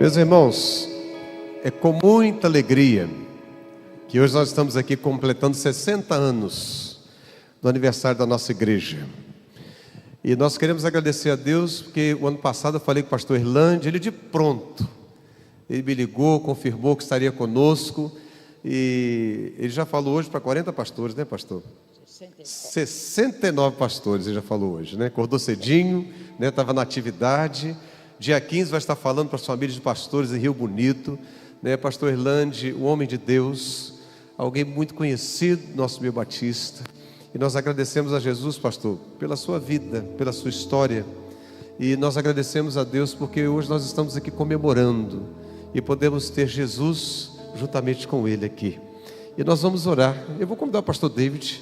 Meus irmãos, é com muita alegria que hoje nós estamos aqui completando 60 anos do aniversário da nossa igreja. E nós queremos agradecer a Deus, porque o ano passado eu falei com o pastor Irlande, ele de pronto, ele me ligou, confirmou que estaria conosco, e ele já falou hoje para 40 pastores, né, pastor? 69 pastores, ele já falou hoje, né? Acordou cedinho, né? Estava na atividade. Dia 15 vai estar falando para as famílias de pastores em Rio Bonito, né? Pastor Irlande, um homem de Deus, alguém muito conhecido, nosso meio batista. E nós agradecemos a Jesus, pastor, pela sua vida, pela sua história. E nós agradecemos a Deus porque hoje nós estamos aqui comemorando e podemos ter Jesus juntamente com ele aqui. E nós vamos orar. Eu vou convidar o pastor David,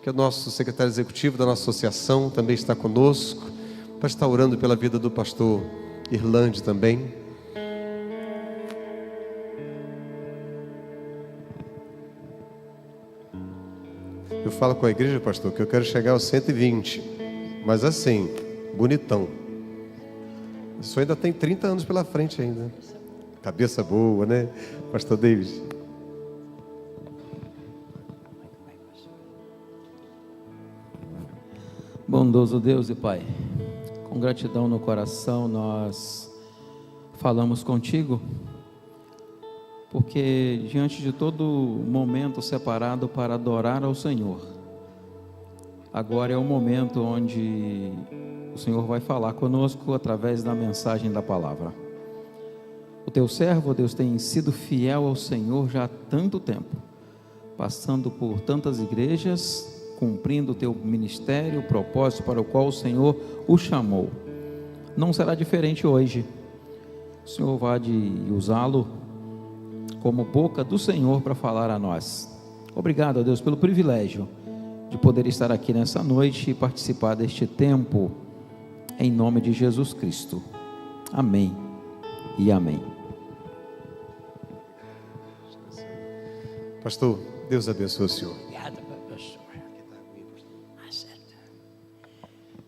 que é o nosso secretário executivo da nossa associação, também está conosco, para estar orando pela vida do pastor Irlande também. Eu falo com a igreja, pastor, que eu quero chegar aos 120, mas assim, bonitão. Isso ainda tem 30 anos pela frente ainda. Cabeça boa, né, pastor David? Bondoso Deus e Pai, com gratidão no coração nós falamos contigo, porque diante de todo momento separado para adorar ao Senhor, agora é o momento onde o Senhor vai falar conosco através da mensagem da palavra. O teu servo, Deus, tem sido fiel ao Senhor já há tanto tempo, passando por tantas igrejas, cumprindo o teu ministério, o propósito para o qual o Senhor o chamou. Não será diferente hoje. O Senhor vai usá-lo como boca do Senhor para falar a nós. Obrigado a Deus pelo privilégio de poder estar aqui nessa noite e participar deste tempo, em nome de Jesus Cristo. Amém e amém. Pastor, Deus abençoe o senhor.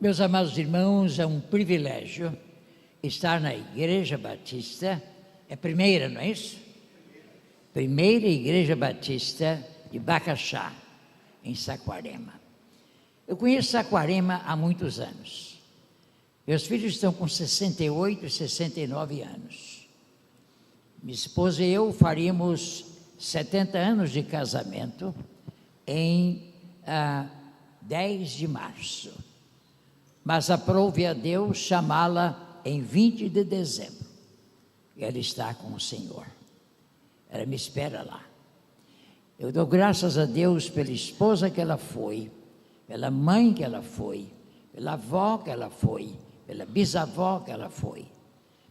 Meus amados irmãos, é um privilégio estar na Igreja Batista, é a primeira, não é isso? Primeira Igreja Batista de Bacaxá, em Saquarema. Eu conheço Saquarema há muitos anos. Meus filhos estão com 68 e 69 anos. Minha esposa e eu faríamos 70 anos de casamento em 10 de março. Mas aprove a Deus chamá-la em 20 de dezembro. E ela está com o Senhor. Ela me espera lá. Eu dou graças a Deus pela esposa que ela foi, pela mãe que ela foi, pela avó que ela foi, pela bisavó que ela foi,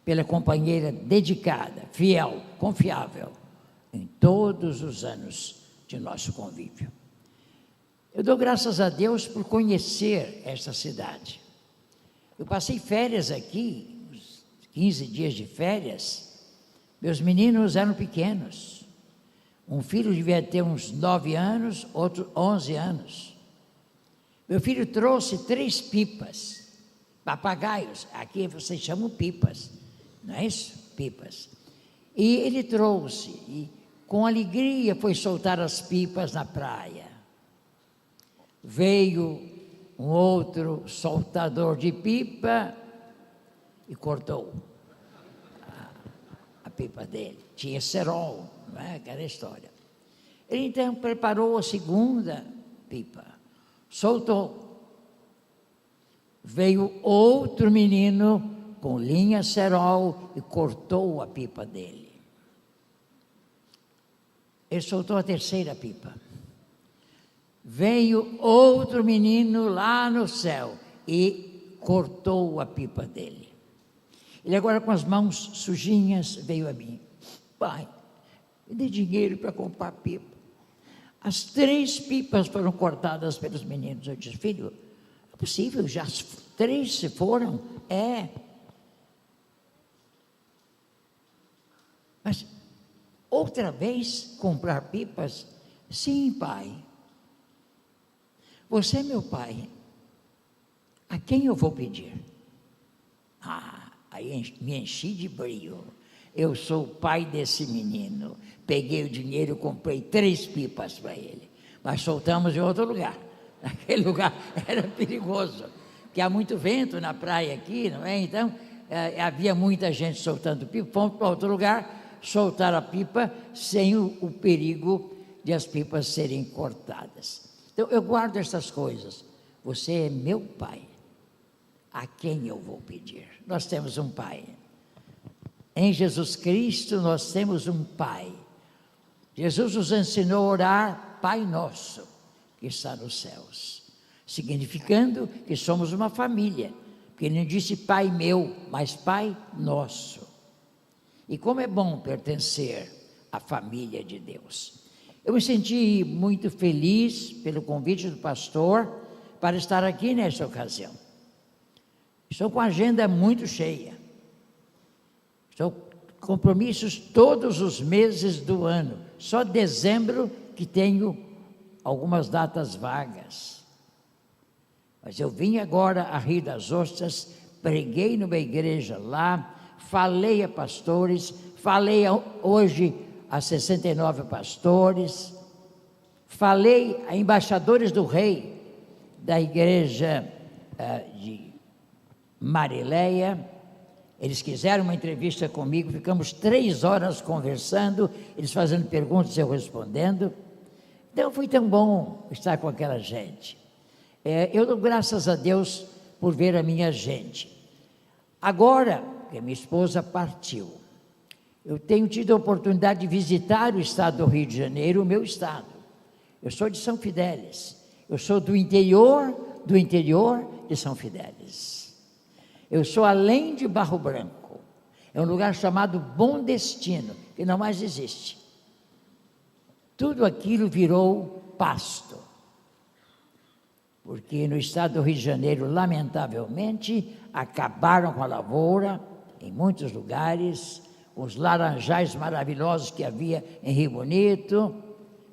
pela companheira dedicada, fiel, confiável, em todos os anos de nosso convívio. Eu dou graças a Deus por conhecer esta cidade. Eu passei férias aqui, uns 15 dias de férias. Meus meninos eram pequenos. Um filho devia ter uns 9 anos, outro 11 anos. Meu filho trouxe 3 pipas, papagaios. Aqui vocês chamam pipas, não é isso? Pipas. E ele trouxe, e com alegria foi soltar as pipas na praia. Veio um outro soltador de pipa e cortou a pipa dele. Tinha cerol, não é aquela história. Ele então preparou a segunda pipa, soltou. Veio outro menino com linha cerol e cortou a pipa dele. Ele soltou a terceira pipa. Veio outro menino lá no céu e cortou a pipa dele. Ele agora com as mãos sujinhas veio a mim. Pai, me dê dinheiro para comprar pipa. As 3 pipas foram cortadas pelos meninos. Eu disse, filho, é possível, já as 3 se foram? É. Mas outra vez comprar pipas? Sim, pai. Você é meu pai, a quem eu vou pedir? Aí me enchi de brio. eu sou o pai desse menino. Peguei o dinheiro, comprei 3 pipas para ele, mas soltamos em outro lugar. Aquele lugar era perigoso, porque há muito vento na praia aqui, não é? Então, havia muita gente soltando pipa. Fomos para outro lugar, soltar a pipa sem o perigo de as pipas serem cortadas. Então, eu guardo essas coisas. Você é meu pai. A quem eu vou pedir? Nós temos um pai. Em Jesus Cristo nós temos um pai. Jesus nos ensinou a orar Pai Nosso, que está nos céus, significando que somos uma família, porque ele não disse Pai meu, mas Pai Nosso. E como é bom pertencer à família de Deus. Eu me senti muito feliz pelo convite do pastor para estar aqui nesta ocasião. Estou com a agenda muito cheia. Estou com compromissos todos os meses do ano. Só dezembro que tenho algumas datas vagas. Mas eu vim agora a Rio das Ostras, preguei numa igreja lá, falei a pastores, falei hoje a 69 pastores, falei a embaixadores do rei da igreja de Marileia. Eles quiseram uma entrevista comigo, ficamos 3 horas conversando, eles fazendo perguntas e eu respondendo. Então foi tão bom estar com aquela gente. Eu dou graças a Deus por ver a minha gente. Agora que minha esposa partiu, eu tenho tido a oportunidade de visitar o estado do Rio de Janeiro, o meu estado. Eu sou de São Fidélis, eu sou do interior de São Fidélis. Eu sou além de Barro Branco, é um lugar chamado Bom Destino, que não mais existe. Tudo aquilo virou pasto, porque no estado do Rio de Janeiro, lamentavelmente, acabaram com a lavoura em muitos lugares, os laranjais maravilhosos que havia em Rio Bonito,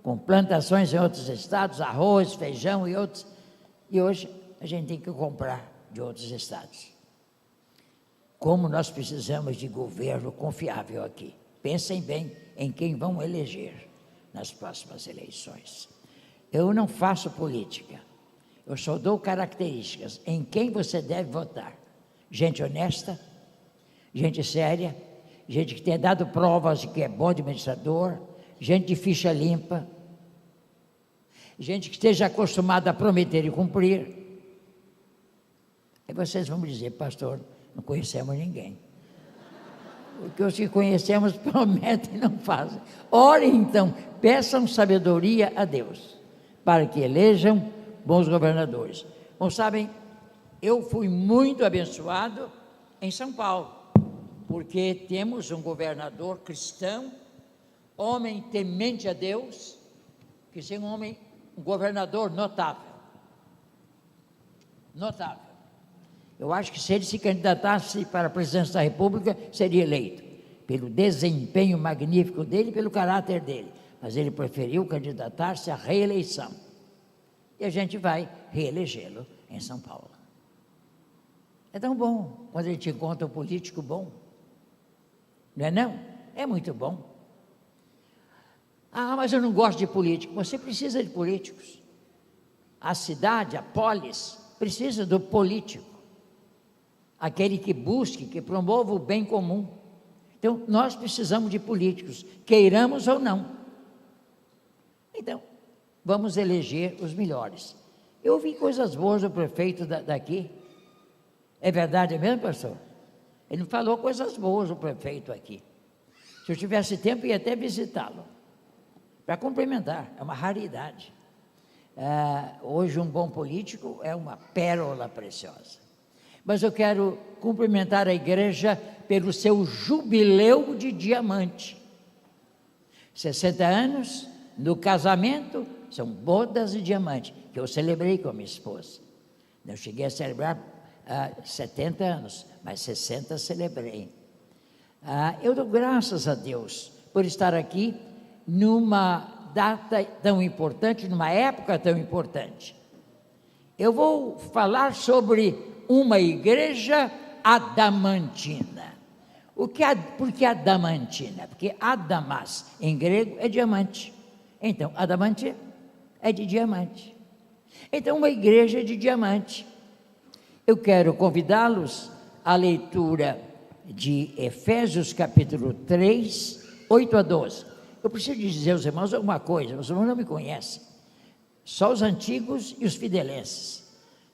com plantações em outros estados, arroz, feijão e outros, e hoje a gente tem que comprar de outros estados. Como nós precisamos de governo confiável aqui. Pensem bem em quem vão eleger nas próximas eleições. Eu não faço política, eu só dou características em quem você deve votar. Gente honesta, gente séria, gente que tenha dado provas de que é bom administrador, gente de ficha limpa, gente que esteja acostumada a prometer e cumprir. Aí vocês vão me dizer, pastor, não conhecemos ninguém. Porque os que conhecemos prometem e não fazem. Orem então, peçam sabedoria a Deus, para que elejam bons governadores. Bom, sabem, eu fui muito abençoado em São Paulo, porque temos um governador cristão, homem temente a Deus, que seja um governador notável. Notável. Eu acho que se ele se candidatasse para a presidência da República, seria eleito, pelo desempenho magnífico dele e pelo caráter dele. Mas ele preferiu candidatar-se à reeleição. E a gente vai reelegê-lo em São Paulo. É tão bom quando a gente encontra um político bom. Não é não? É muito bom. Ah, mas eu não gosto de político. Você precisa de políticos. A cidade, a polis, precisa do político. Aquele que busque, que promova o bem comum. Então, nós precisamos de políticos, queiramos ou não. Então, vamos eleger os melhores. Eu ouvi coisas boas do prefeito daqui. É verdade mesmo, pastor? Ele falou coisas boas do prefeito aqui. Se eu tivesse tempo, ia até visitá-lo, para cumprimentar, é uma raridade. Hoje um bom político é uma pérola preciosa. Mas eu quero cumprimentar a igreja pelo seu jubileu de diamante. 60 anos, no casamento, são bodas de diamante, que eu celebrei com a minha esposa. Eu cheguei a celebrar 70 anos, mas 60 celebrei. Eu dou graças a Deus por estar aqui numa data tão importante, numa época tão importante. Eu vou falar sobre uma igreja adamantina, Por que adamantina? Porque adamas, em grego, é diamante. Então, adamante é de diamante. Então, uma igreja de diamante. Eu quero convidá-los à leitura de Efésios capítulo 3, 8 a 12. Eu preciso dizer aos irmãos alguma coisa, os irmãos não me conhecem. Só os antigos e os fidelenses.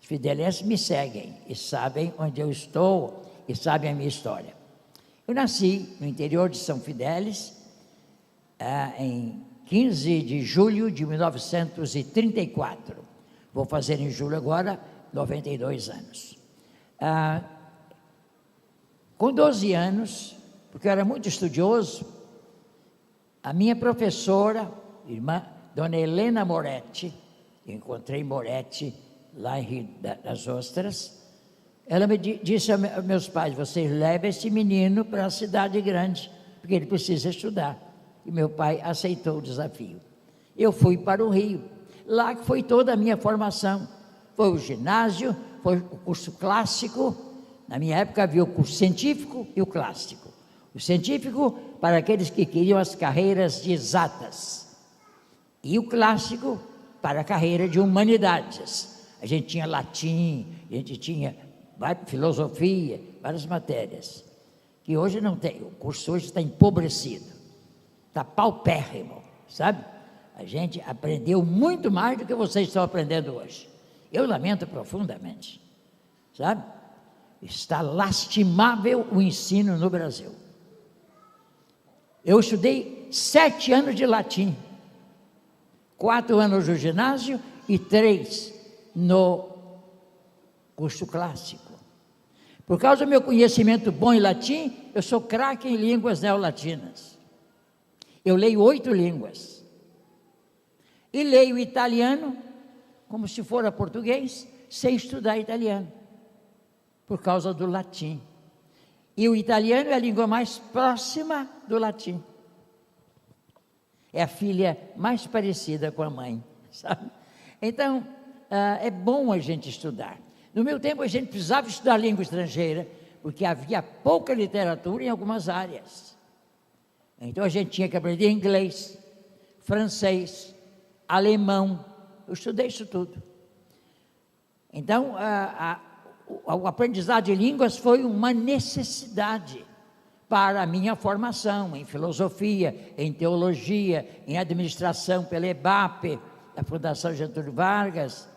Os fidelenses me seguem e sabem onde eu estou e sabem a minha história. Eu nasci no interior de São Fidélis, em 15 de julho de 1934. Vou fazer em julho agora 92 anos. Com 12 anos, porque eu era muito estudioso, a minha professora, irmã Dona Helena Moretti, eu encontrei Moretti lá em Rio das Ostras, ela me disse a meus pais: vocês levem esse menino para a cidade grande, porque ele precisa estudar. E meu pai aceitou o desafio. Eu fui para o Rio, lá que foi toda a minha formação. Foi o ginásio, foi o curso clássico. Na minha época havia o curso científico e o clássico. O científico para aqueles que queriam as carreiras de exatas, e o clássico para a carreira de humanidades. A gente tinha latim, a gente tinha filosofia, várias matérias, que hoje não tem. O curso hoje está empobrecido, está paupérrimo, sabe? A gente aprendeu muito mais do que vocês estão aprendendo hoje. Eu lamento profundamente, sabe? Está lastimável o ensino no Brasil. Eu estudei 7 anos de latim, 4 anos no ginásio e 3 no curso clássico. Por causa do meu conhecimento bom em latim, eu sou craque em línguas neolatinas. Eu leio 8 línguas. E leio italiano como se fora português, sem estudar italiano, por causa do latim. E o italiano é a língua mais próxima do latim. É a filha mais parecida com a mãe, sabe? Então, é bom a gente estudar. No meu tempo, a gente precisava estudar língua estrangeira, porque havia pouca literatura em algumas áreas. Então, a gente tinha que aprender inglês, francês, alemão. Eu estudei isso tudo. Então, o aprendizado de línguas foi uma necessidade para a minha formação em filosofia, em teologia, em administração pela EBAP, a Fundação Getúlio Vargas,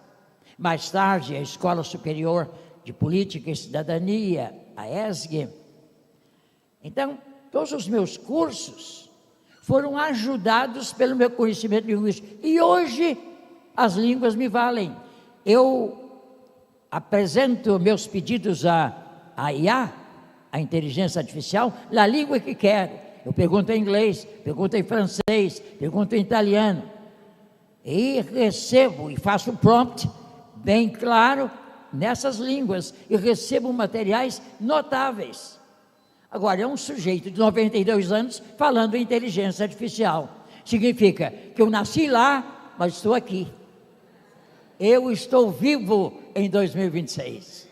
mais tarde a Escola Superior de Política e Cidadania, a ESG. Então, todos os meus cursos foram ajudados pelo meu conhecimento linguístico. E hoje as línguas me valem. Eu apresento meus pedidos à IA, a inteligência artificial, na língua que quero. Eu pergunto em inglês, pergunto em francês, pergunto em italiano. E recebo e faço um prompt bem claro nessas línguas e recebo materiais notáveis. Agora, é um sujeito de 92 anos falando em inteligência artificial. Significa que eu nasci lá, mas estou aqui. Eu estou vivo em 2026.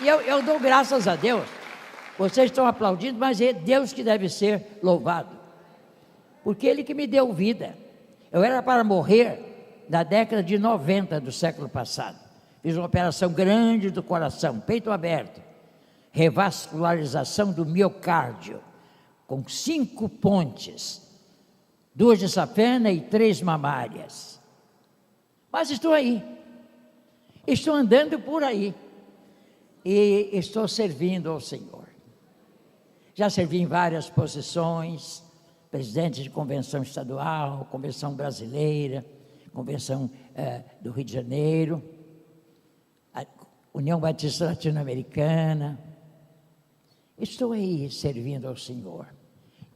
E eu dou graças a Deus. Vocês estão aplaudindo, mas é Deus que deve ser louvado. Porque Ele que me deu vida. Eu era para morrer na década de 90 do século passado. Fiz uma operação grande do coração, peito aberto. Revascularização do miocárdio, com 5 pontes. 2 de safena e 3 mamárias. Mas estou aí. Estou andando por aí. E estou servindo ao Senhor. Já servi em várias posições, presidente de convenção estadual, convenção brasileira, convenção do Rio de Janeiro, a União Batista Latino-Americana. Estou aí servindo ao Senhor.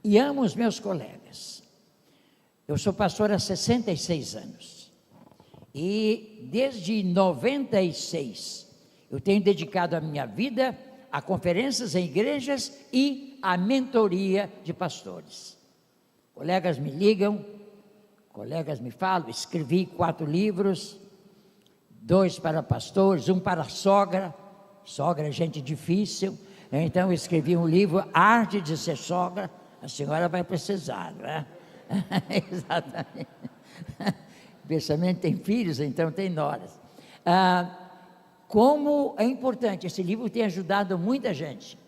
E amo os meus colegas. Eu sou pastor há 66 anos. E desde 96, eu tenho dedicado a minha vida a conferências em igrejas e a mentoria de pastores. Colegas me ligam, colegas me falam, escrevi 4 livros, 2 para pastores, 1 para a sogra. Sogra é gente difícil. Então eu escrevi um livro, Arte de Ser Sogra. A senhora vai precisar, não é? Exatamente. Especialmente tem filhos, então tem noras. Como é importante, esse livro tem ajudado muita gente.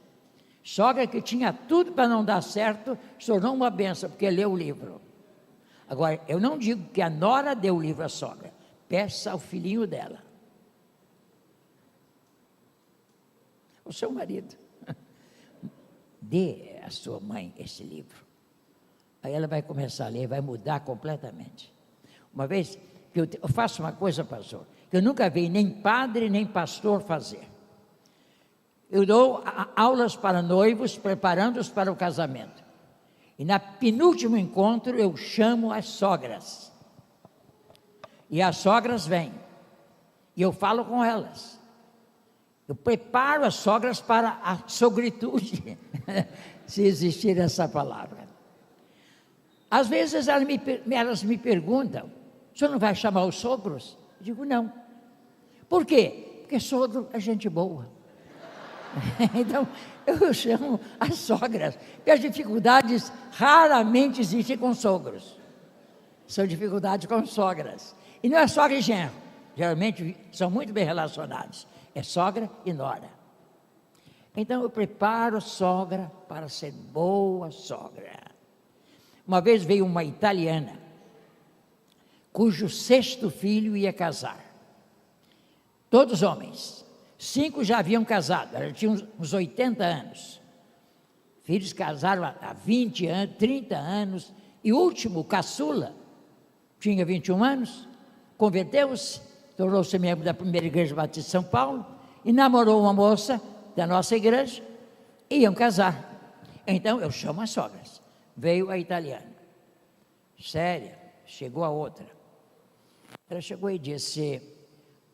Sogra que tinha tudo para não dar certo, se tornou uma benção, porque leu o livro. Agora, eu não digo que a nora deu o livro à sogra. Peça ao filhinho dela. O seu marido. Dê à sua mãe esse livro. Aí ela vai começar a ler, vai mudar completamente. Uma vez que eu faço uma coisa, pastor, que eu nunca vi nem padre nem pastor fazer. Eu dou aulas para noivos, preparando-os para o casamento. E na penúltimo encontro eu chamo as sogras. E as sogras vêm. E eu falo com elas. Eu preparo as sogras para a sogritude, se existir essa palavra. Às vezes elas me perguntam, o senhor não vai chamar os sogros? Eu digo, não. Por quê? Porque sogro é gente boa. Então, eu chamo as sogras, porque as dificuldades raramente existem com sogros. São dificuldades com sogras. E não é sogra e genro, geralmente são muito bem relacionados. É sogra e nora. Então, eu preparo a sogra para ser boa sogra. Uma vez veio uma italiana, cujo 6º filho ia casar. Todos homens. 5 já haviam casado, ela tinha uns 80 anos. Filhos casaram há 20 anos, 30 anos. E o último, o caçula, tinha 21 anos, converteu-se, tornou-se membro da primeira igreja batista de São Paulo e namorou uma moça da nossa igreja e iam casar. Então eu chamo as sogras. Veio a italiana, séria, chegou a outra. Ela chegou e disse: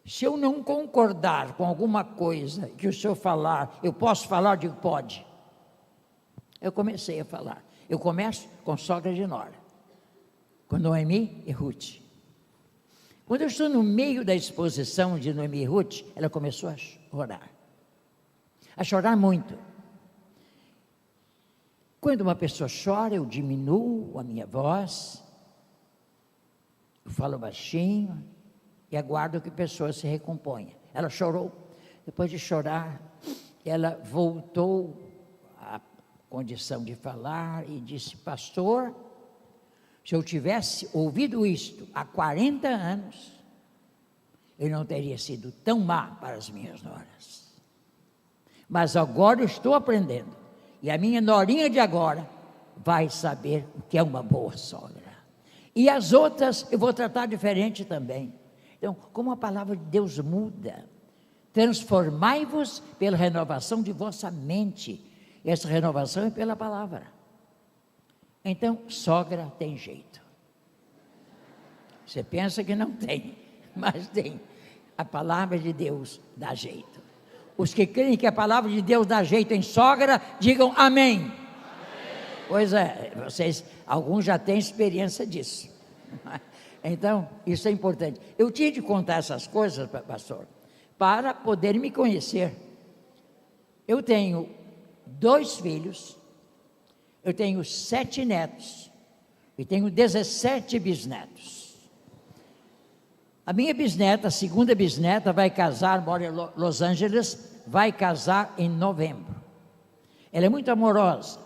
se eu não concordar com alguma coisa que o senhor falar, eu posso falar? Eu digo, pode. Eu comecei a falar. Eu começo com sogra de nora, com Noemi e Ruth. Quando eu estou no meio da exposição de Noemi e Ruth, ela começou a chorar muito. Quando uma pessoa chora, eu diminuo a minha voz, eu falo baixinho e aguardo que a pessoa se recomponha. Ela chorou, depois de chorar, ela voltou à condição de falar e disse: pastor, se eu tivesse ouvido isto há 40 anos, eu não teria sido tão má para as minhas noras. Mas agora eu estou aprendendo, e a minha norinha de agora vai saber o que é uma boa sogra. E as outras eu vou tratar diferente também. Então, como a palavra de Deus muda, transformai-vos pela renovação de vossa mente. Essa renovação é pela palavra. Então, sogra tem jeito. Você pensa que não tem, mas tem. A palavra de Deus dá jeito. Os que creem que a palavra de Deus dá jeito em sogra, digam amém. Amém. Pois é, vocês, alguns já têm experiência disso. Então, isso é importante. Eu tinha de contar essas coisas, pastor, para poder me conhecer. Eu tenho 2 filhos, eu tenho 7 netos e tenho 17 bisnetos. A minha bisneta, a segunda bisneta, vai casar, mora em Los Angeles, vai casar em novembro. Ela é muito amorosa.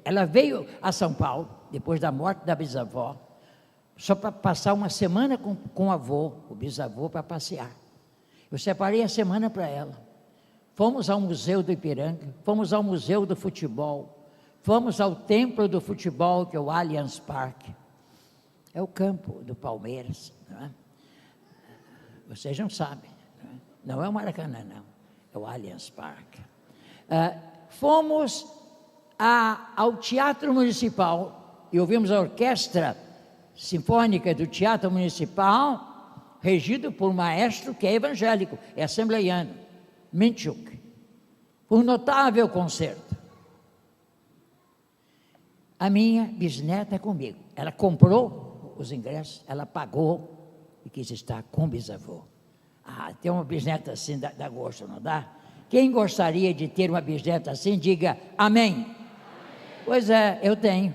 Ela veio a São Paulo, depois da morte da bisavó, só para passar uma semana com o avô, o bisavô, para passear. Eu separei a semana para ela. Fomos ao Museu do Ipiranga, fomos ao Museu do Futebol, fomos ao Templo do Futebol, que é o Allianz Parque. É o campo do Palmeiras, não é? Vocês não sabem, não é o Maracanã, não, é o Allianz Parque. Fomos ao Teatro Municipal e ouvimos a orquestra sinfônica do Teatro Municipal, regido por um maestro que é evangélico, é assembleiano, Minchuk. Um notável concerto. A minha bisneta é comigo. Ela comprou os ingressos, ela pagou, e quis estar com o bisavô. Ter uma bisneta assim dá gosto, não dá? Quem gostaria de ter uma bisneta assim, diga amém. Pois é, eu tenho.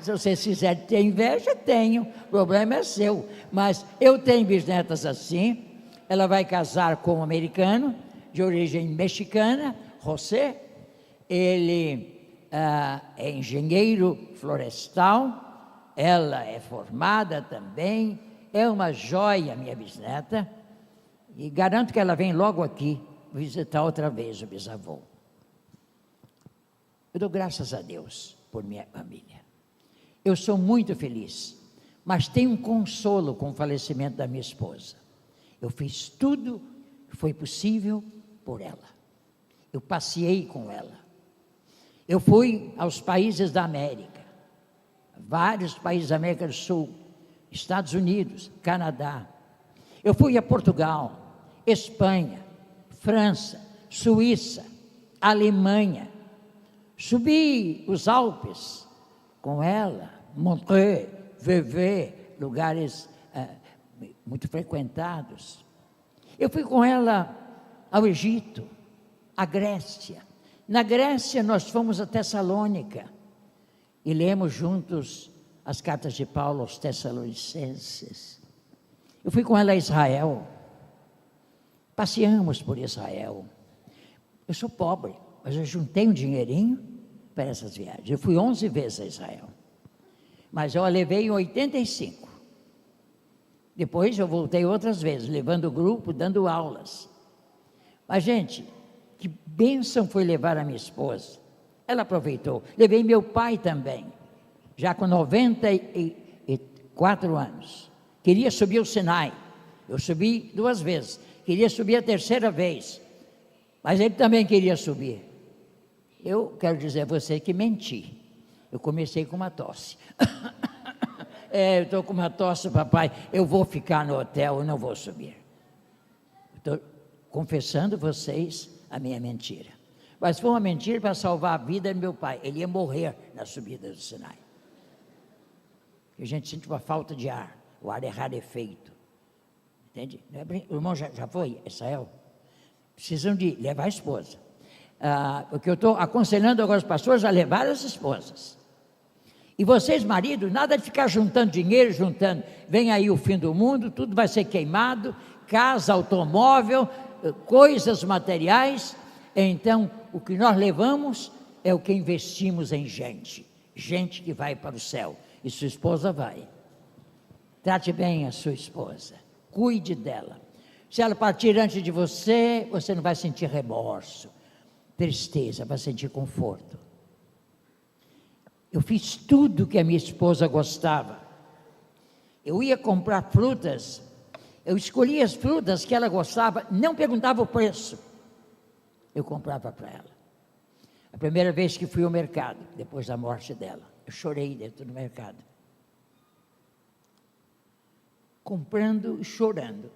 Se vocês quiserem ter inveja, tenho. O problema é seu. Mas eu tenho bisnetas assim. Ela vai casar com um americano, de origem mexicana, José. Ele é engenheiro florestal. Ela é formada também. É uma joia, minha bisneta. E garanto que ela vem logo aqui visitar outra vez o bisavô. Eu dou graças a Deus por minha família. Eu sou muito feliz, mas tenho um consolo com o falecimento da minha esposa. Eu fiz tudo que foi possível por ela. Eu passeei com ela. Eu fui aos países da América, vários países da América do Sul, Estados Unidos, Canadá. Eu fui a Portugal, Espanha, França, Suíça, Alemanha. Subi os Alpes com ela, Montreux, Vevey, lugares muito frequentados. Eu fui com ela ao Egito, à Grécia. Na Grécia nós fomos a Tessalônica e lemos juntos as cartas de Paulo aos Tessalonicenses. Eu fui com ela a Israel, passeamos por Israel. Eu sou pobre, mas eu juntei um dinheirinho para essas viagens. Eu fui 11 vezes a Israel, mas eu a levei em 85. Depois eu voltei outras vezes, levando o grupo, dando aulas. Mas, gente, que bênção foi levar a minha esposa. Ela aproveitou. Levei meu pai também, já com 94 anos. Queria subir o Sinai. Eu subi 2 vezes. Queria subir a 3ª vez. Mas ele também queria subir. Eu quero dizer a você que menti. Eu comecei com uma tosse. Eu estou com uma tosse, papai. Eu vou ficar no hotel, eu não vou subir. Estou confessando a vocês a minha mentira. Mas foi uma mentira para salvar a vida do meu pai. Ele ia morrer na subida do Sinai. A gente sente uma falta de ar. O ar é rarefeito. Entende? O irmão já foi a Israel? Precisam de levar a esposa. Porque eu estou aconselhando agora os pastores a levar as esposas. E vocês, maridos, nada de ficar juntando dinheiro, juntando. Vem aí o fim do mundo, tudo vai ser queimado, casa, automóvel, coisas materiais. Então, o que nós levamos é o que investimos em gente. Gente que vai para o céu. E sua esposa vai. Trate bem a sua esposa. Cuide dela. Se ela partir antes de você, você não vai sentir remorso, tristeza, vai sentir conforto. Eu fiz tudo que a minha esposa gostava. Eu ia comprar frutas, eu escolhia as frutas que ela gostava, não perguntava o preço. Eu comprava para ela. A primeira vez que fui ao mercado, depois da morte dela, eu chorei dentro do mercado. Comprando e chorando,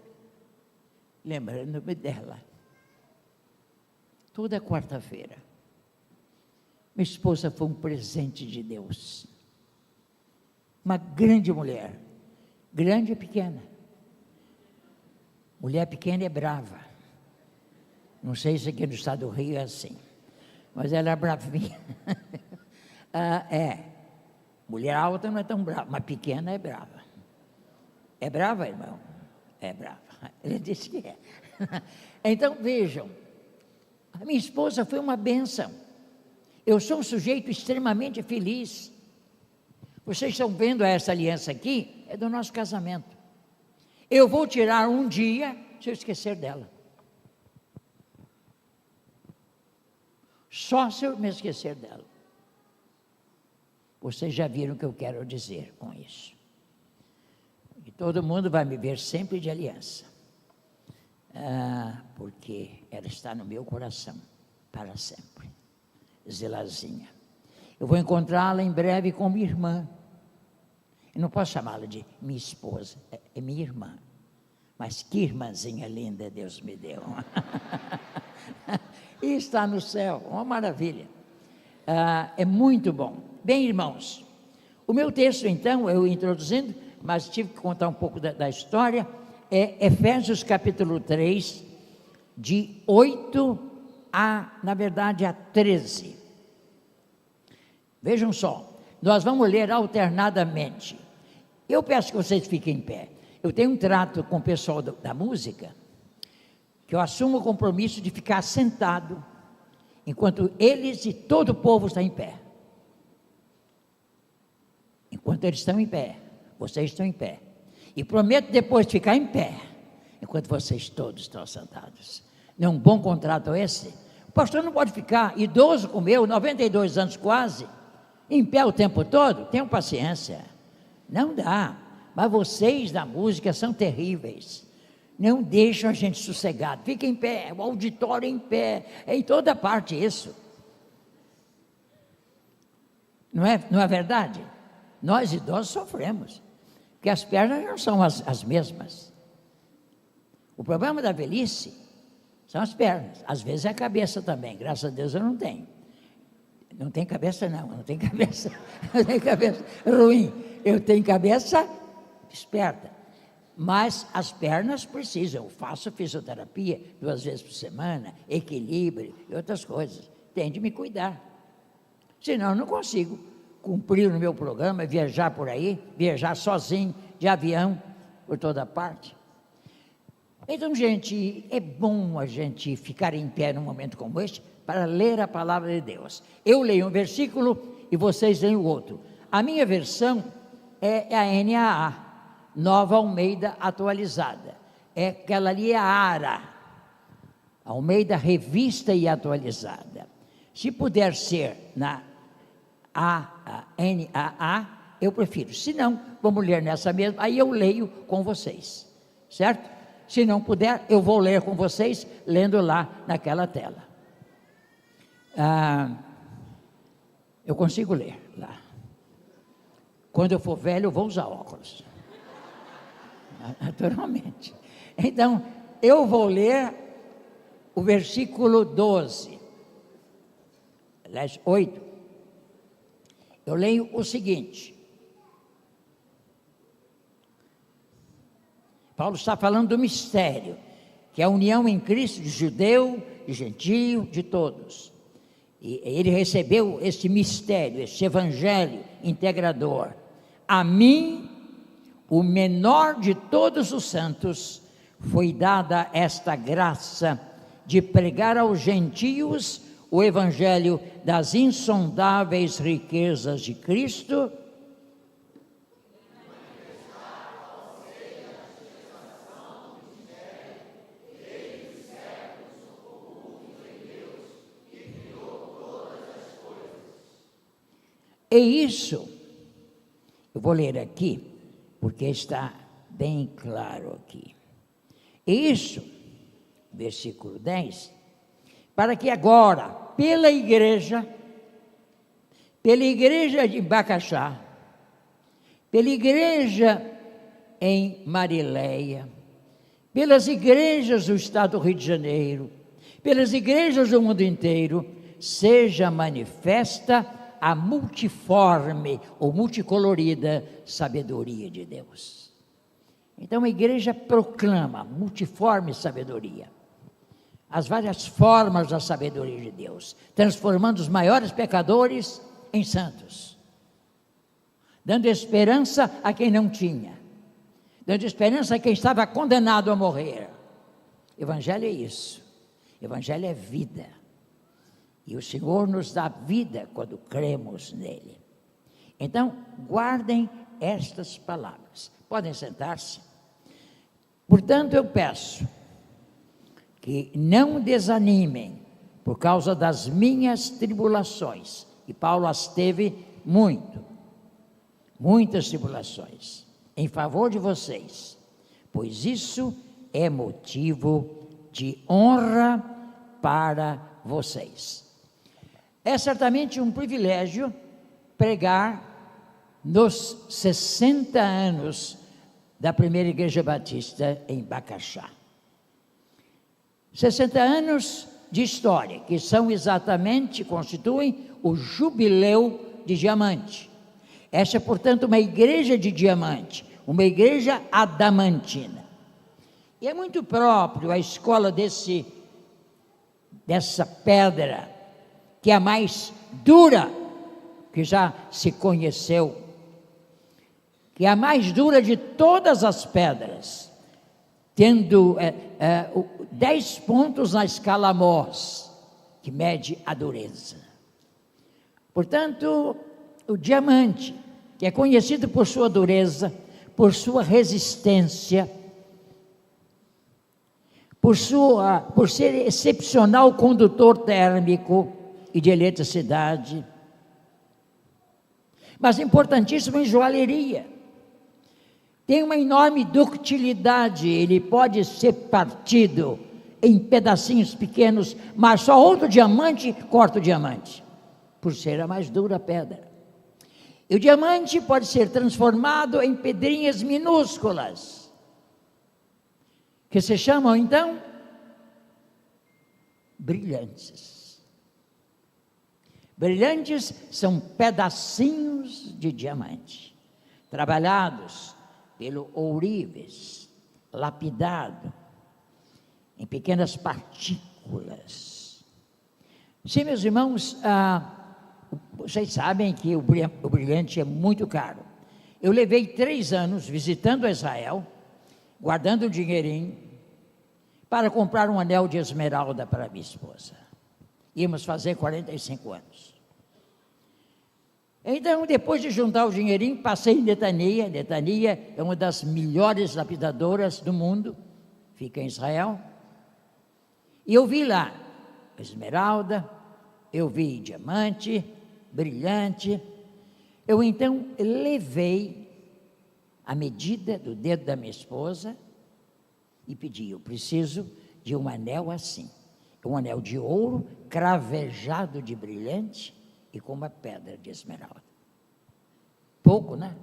lembrando-me dela. Toda quarta-feira. Minha esposa foi um presente de Deus. Uma grande mulher. Grande e pequena. Mulher pequena é brava. Não sei se aqui no estado do Rio é assim. Mas ela é bravinha. Mulher alta não é tão brava, mas pequena é brava. É brava, irmão? É brava. Ele disse que é. Então, vejam. A minha esposa foi uma bênção. Eu sou um sujeito extremamente feliz. Vocês estão vendo essa aliança aqui? É do nosso casamento. Eu vou tirar um dia se eu esquecer dela. Só se eu me esquecer dela. Vocês já viram o que eu quero dizer com isso. E todo mundo vai me ver sempre de aliança. Porque ela está no meu coração, para sempre. Zelazinha. Eu vou encontrá-la em breve com minha irmã. Eu não posso chamá-la de minha esposa, é minha irmã. Mas que irmãzinha linda Deus me deu. E está no céu, uma maravilha. É muito bom. Bem, irmãos, o meu texto então, eu introduzindo, mas tive que contar um pouco da história. É Efésios capítulo 3, de 8 na verdade, a 13. Vejam só, nós vamos ler alternadamente. Eu peço que vocês fiquem em pé. Eu tenho um trato com o pessoal da música, que eu assumo o compromisso de ficar sentado, enquanto eles e todo o povo está em pé. Enquanto eles estão em pé, vocês estão em pé. E prometo depois ficar em pé, enquanto vocês todos estão sentados. Não é um bom contrato esse? O pastor não pode ficar idoso como eu, 92 anos quase, em pé o tempo todo. Tenham paciência. Não dá. Mas vocês da música são terríveis. Não deixam a gente sossegado. Fica em pé, o auditório em pé. É em toda parte isso. Não é verdade? Nós idosos sofremos, porque as pernas não são as mesmas. O problema da velhice são as pernas, às vezes é a cabeça também. Graças a Deus eu não tenho. Não tenho cabeça não tenho cabeça, não tenho cabeça ruim. Eu tenho cabeça esperta, mas as pernas precisam. Eu faço fisioterapia 2 vezes por semana, equilíbrio e outras coisas. Tenho de me cuidar, senão eu não consigo cumprir o meu programa, viajar por aí, viajar sozinho, de avião, por toda parte. Então, gente, é bom a gente ficar em pé num momento como este, para ler a palavra de Deus. Eu leio um versículo e vocês leem o outro. A minha versão é a NAA, Nova Almeida Atualizada. É aquela ali é a ARA, Almeida Revista e Atualizada. Se puder ser na NAA, eu prefiro. Se não, vamos ler nessa mesma, aí eu leio com vocês, certo? Se não puder, eu vou ler com vocês, lendo lá naquela tela. Eu consigo ler lá. Quando eu for velho, eu vou usar óculos. Naturalmente. Então, eu vou ler o versículo 12. Aliás, 8. Eu leio o seguinte. Paulo está falando do mistério, que é a união em Cristo de judeu, de gentio, de todos. E ele recebeu esse mistério, esse evangelho integrador. A mim, o menor de todos os santos, foi dada esta graça de pregar aos gentios o evangelho das insondáveis riquezas de Cristo, e isso, eu vou ler aqui, porque está bem claro aqui. E isso, versículo 10, para que agora, pela igreja de Bacaxá, pela igreja em Marileia, pelas igrejas do estado do Rio de Janeiro, pelas igrejas do mundo inteiro, seja manifesta a multiforme ou multicolorida sabedoria de Deus. Então a igreja proclama multiforme sabedoria, as várias formas da sabedoria de Deus, transformando os maiores pecadores em santos, dando esperança a quem não tinha, dando esperança a quem estava condenado a morrer. Evangelho é isso, evangelho é vida. E o Senhor nos dá vida quando cremos nele. Então, guardem estas palavras. Podem sentar-se. Portanto, eu peço que não desanimem por causa das minhas tribulações. E Paulo as teve muitas tribulações, em favor de vocês, pois isso é motivo de honra para vocês. É certamente um privilégio pregar nos 60 anos da primeira igreja batista em Bacaxá. 60 anos de história, que são exatamente, constituem o jubileu de diamante. Esta é, portanto, uma igreja de diamante, uma igreja adamantina. E é muito próprio a escola dessa pedra, que é a mais dura que já se conheceu, que é a mais dura de todas as pedras, tendo 10 pontos na escala Mohs, que mede a dureza. Portanto, o diamante, que é conhecido por sua dureza, por sua resistência, por ser excepcional condutor térmico e de eletricidade, mas importantíssimo em joalheria. Tem uma enorme ductilidade, ele pode ser partido em pedacinhos pequenos, mas só outro diamante corta o diamante, por ser a mais dura pedra. E o diamante pode ser transformado em pedrinhas minúsculas, que se chamam então brilhantes. Brilhantes são pedacinhos de diamante, trabalhados pelo ourives, lapidado em pequenas partículas. Sim, meus irmãos, vocês sabem que o brilhante é muito caro. Eu levei 3 anos visitando Israel, guardando o dinheirinho, para comprar um anel de esmeralda para minha esposa. Íamos fazer 45 anos. Então, depois de juntar o dinheirinho, passei em Netania. Netania é uma das melhores lapidadoras do mundo, fica em Israel. E eu vi lá esmeralda, eu vi diamante, brilhante. Eu então levei a medida do dedo da minha esposa e pedi: eu preciso de um anel assim, um anel de ouro cravejado de brilhante e com uma pedra de esmeralda. Pouco, né?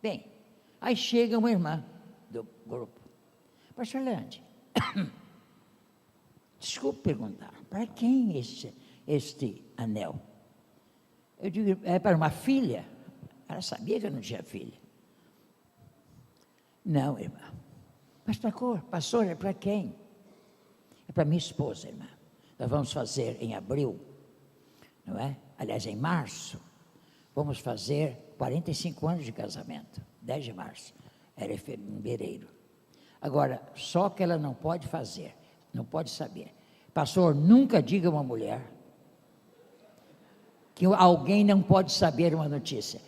Bem, aí chega uma irmã do grupo: pastor Leandro, desculpe perguntar, para quem este anel? Eu digo: é para uma filha. Ela sabia que eu não tinha filha. Não, irmã. Mas pastor, é para quem? É para minha esposa, irmã. Nós vamos fazer em abril, não é? Aliás, em março, vamos fazer 45 anos de casamento, 10 de março. Era em fevereiro. Agora, só que ela não pode fazer, não pode saber. Pastor, nunca diga a uma mulher que alguém não pode saber uma notícia.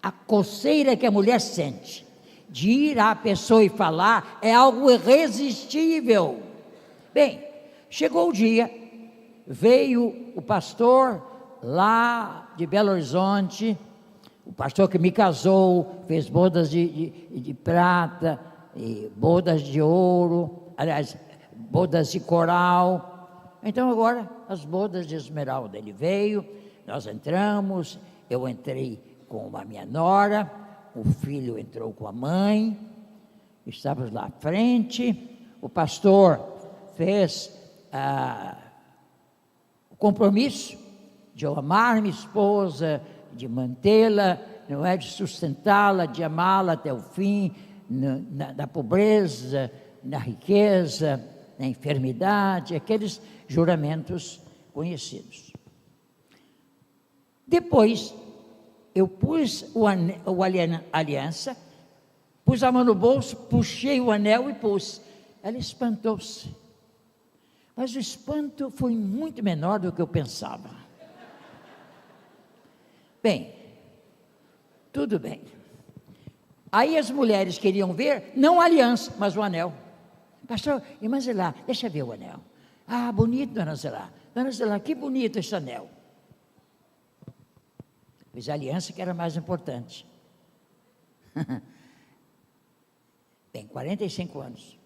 A coceira que a mulher sente de ir à pessoa e falar é algo irresistível. Bem, chegou o dia, veio o pastor lá de Belo Horizonte, o pastor que me casou, fez bodas de prata, e bodas de ouro, aliás, bodas de coral. Então agora as bodas de esmeralda. Ele veio, nós entramos, eu entrei com a minha nora, o filho entrou com a mãe, estávamos lá à frente, o pastor fez o compromisso de eu amar minha esposa, de mantê-la, não é, de sustentá-la, de amá-la até o fim, na pobreza, na riqueza, na enfermidade, aqueles juramentos conhecidos. Depois, eu pus a aliança, pus a mão no bolso, puxei o anel e pus. Ela espantou-se. Mas o espanto foi muito menor do que eu pensava. Bem, tudo bem. Aí as mulheres queriam ver, não a aliança, mas o anel. Pastor, irmã Zelá, deixa eu ver o anel. Ah, bonito, dona Zelá. Dona Zelá, que bonito esse anel. Fiz a aliança, que era mais importante. Bem, 45 anos.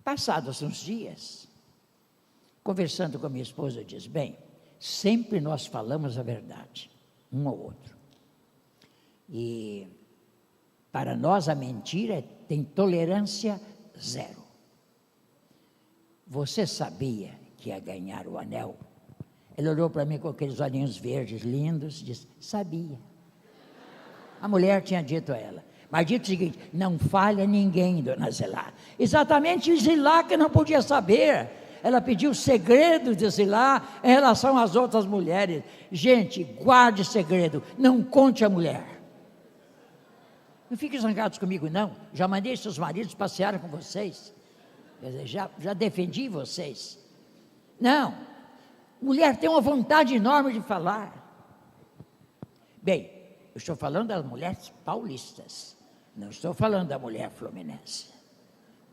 Passados uns dias, conversando com a minha esposa, eu disse: bem, sempre nós falamos a verdade, um ao outro. E para nós a mentira tem tolerância zero. Você sabia que ia ganhar o anel? Ele olhou para mim com aqueles olhinhos verdes lindos e disse: sabia. a mulher tinha dito a ela. Mas dito o seguinte: não falha ninguém, dona Zilá. Exatamente Zilá que não podia saber. Ela pediu segredo de Zilá em relação às outras mulheres. Gente, guarde segredo, não conte a mulher. Não fiquem zangados comigo, não. Já mandei seus maridos passear com vocês. Quer dizer, já defendi vocês. Não. Mulher tem uma vontade enorme de falar. Bem, eu estou falando das mulheres paulistas. Não estou falando da mulher fluminense.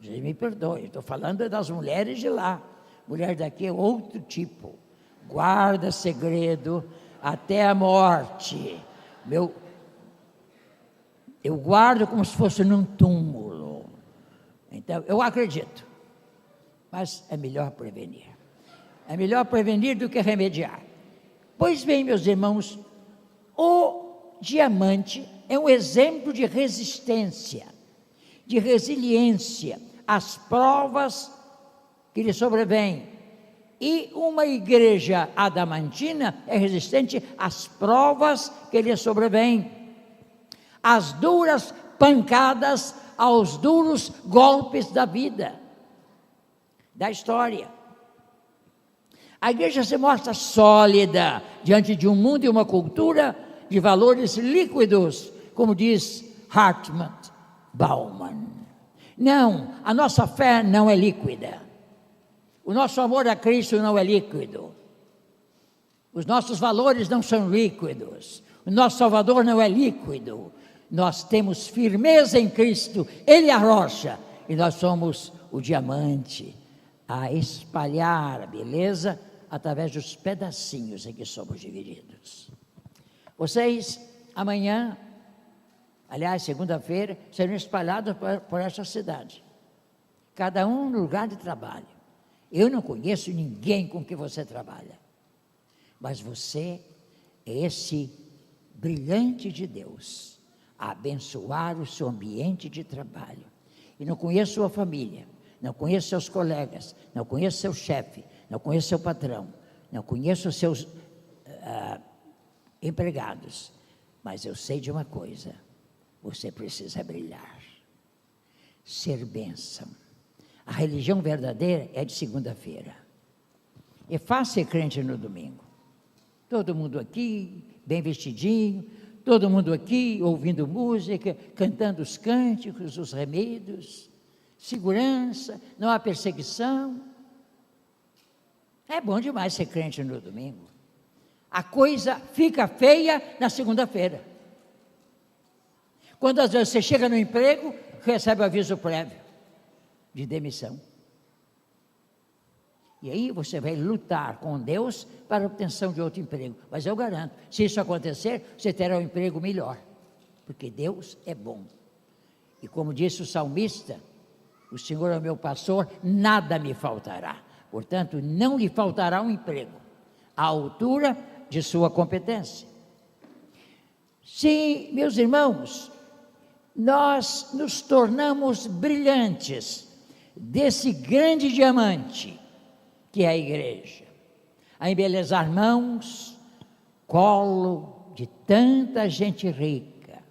Vocês me perdoem, estou falando das mulheres de lá. Mulher daqui é outro tipo. Guarda segredo até a morte. Eu guardo como se fosse num túmulo. Então, eu acredito. Mas é melhor prevenir. É melhor prevenir do que remediar. Pois bem, meus irmãos, o diamante é um exemplo de resistência, de resiliência às provas que lhe sobrevêm. E uma igreja adamantina é resistente às provas que lhe sobrevêm, às duras pancadas, aos duros golpes da vida, da história. A igreja se mostra sólida diante de um mundo e uma cultura de valores líquidos, como diz Hartman Bauman. Não, a nossa fé não é líquida. O nosso amor a Cristo não é líquido. Os nossos valores não são líquidos. O nosso Salvador não é líquido. Nós temos firmeza em Cristo, Ele é a rocha, e nós somos o diamante a espalhar a beleza através dos pedacinhos em que somos divididos. Vocês, amanhã, aliás, segunda-feira, serão espalhados por essa cidade, cada um no lugar de trabalho. Eu não conheço ninguém com que você trabalha, mas você é esse brilhante de Deus, a abençoar o seu ambiente de trabalho. E não conheço sua família, não conheço seus colegas, não conheço seu chefe, não conheço seu patrão, não conheço seus empregados, mas eu sei de uma coisa: você precisa brilhar, ser bênção. A religião verdadeira é de segunda-feira. É fácil ser crente no domingo. Todo mundo aqui, bem vestidinho, todo mundo aqui ouvindo música, cantando os cânticos, os remidos, segurança, não há perseguição. É bom demais ser crente no domingo. A coisa fica feia na segunda-feira. Quando às vezes você chega no emprego, recebe o aviso prévio de demissão. E aí você vai lutar com Deus para a obtenção de outro emprego. Mas eu garanto, se isso acontecer, você terá um emprego melhor, porque Deus é bom. E como disse o salmista: o Senhor é o meu pastor, nada me faltará. Portanto, não lhe faltará um emprego à altura de sua competência. Sim, meus irmãos, nós nos tornamos brilhantes desse grande diamante que é a igreja, a embelezar mãos, colo de tanta gente rica.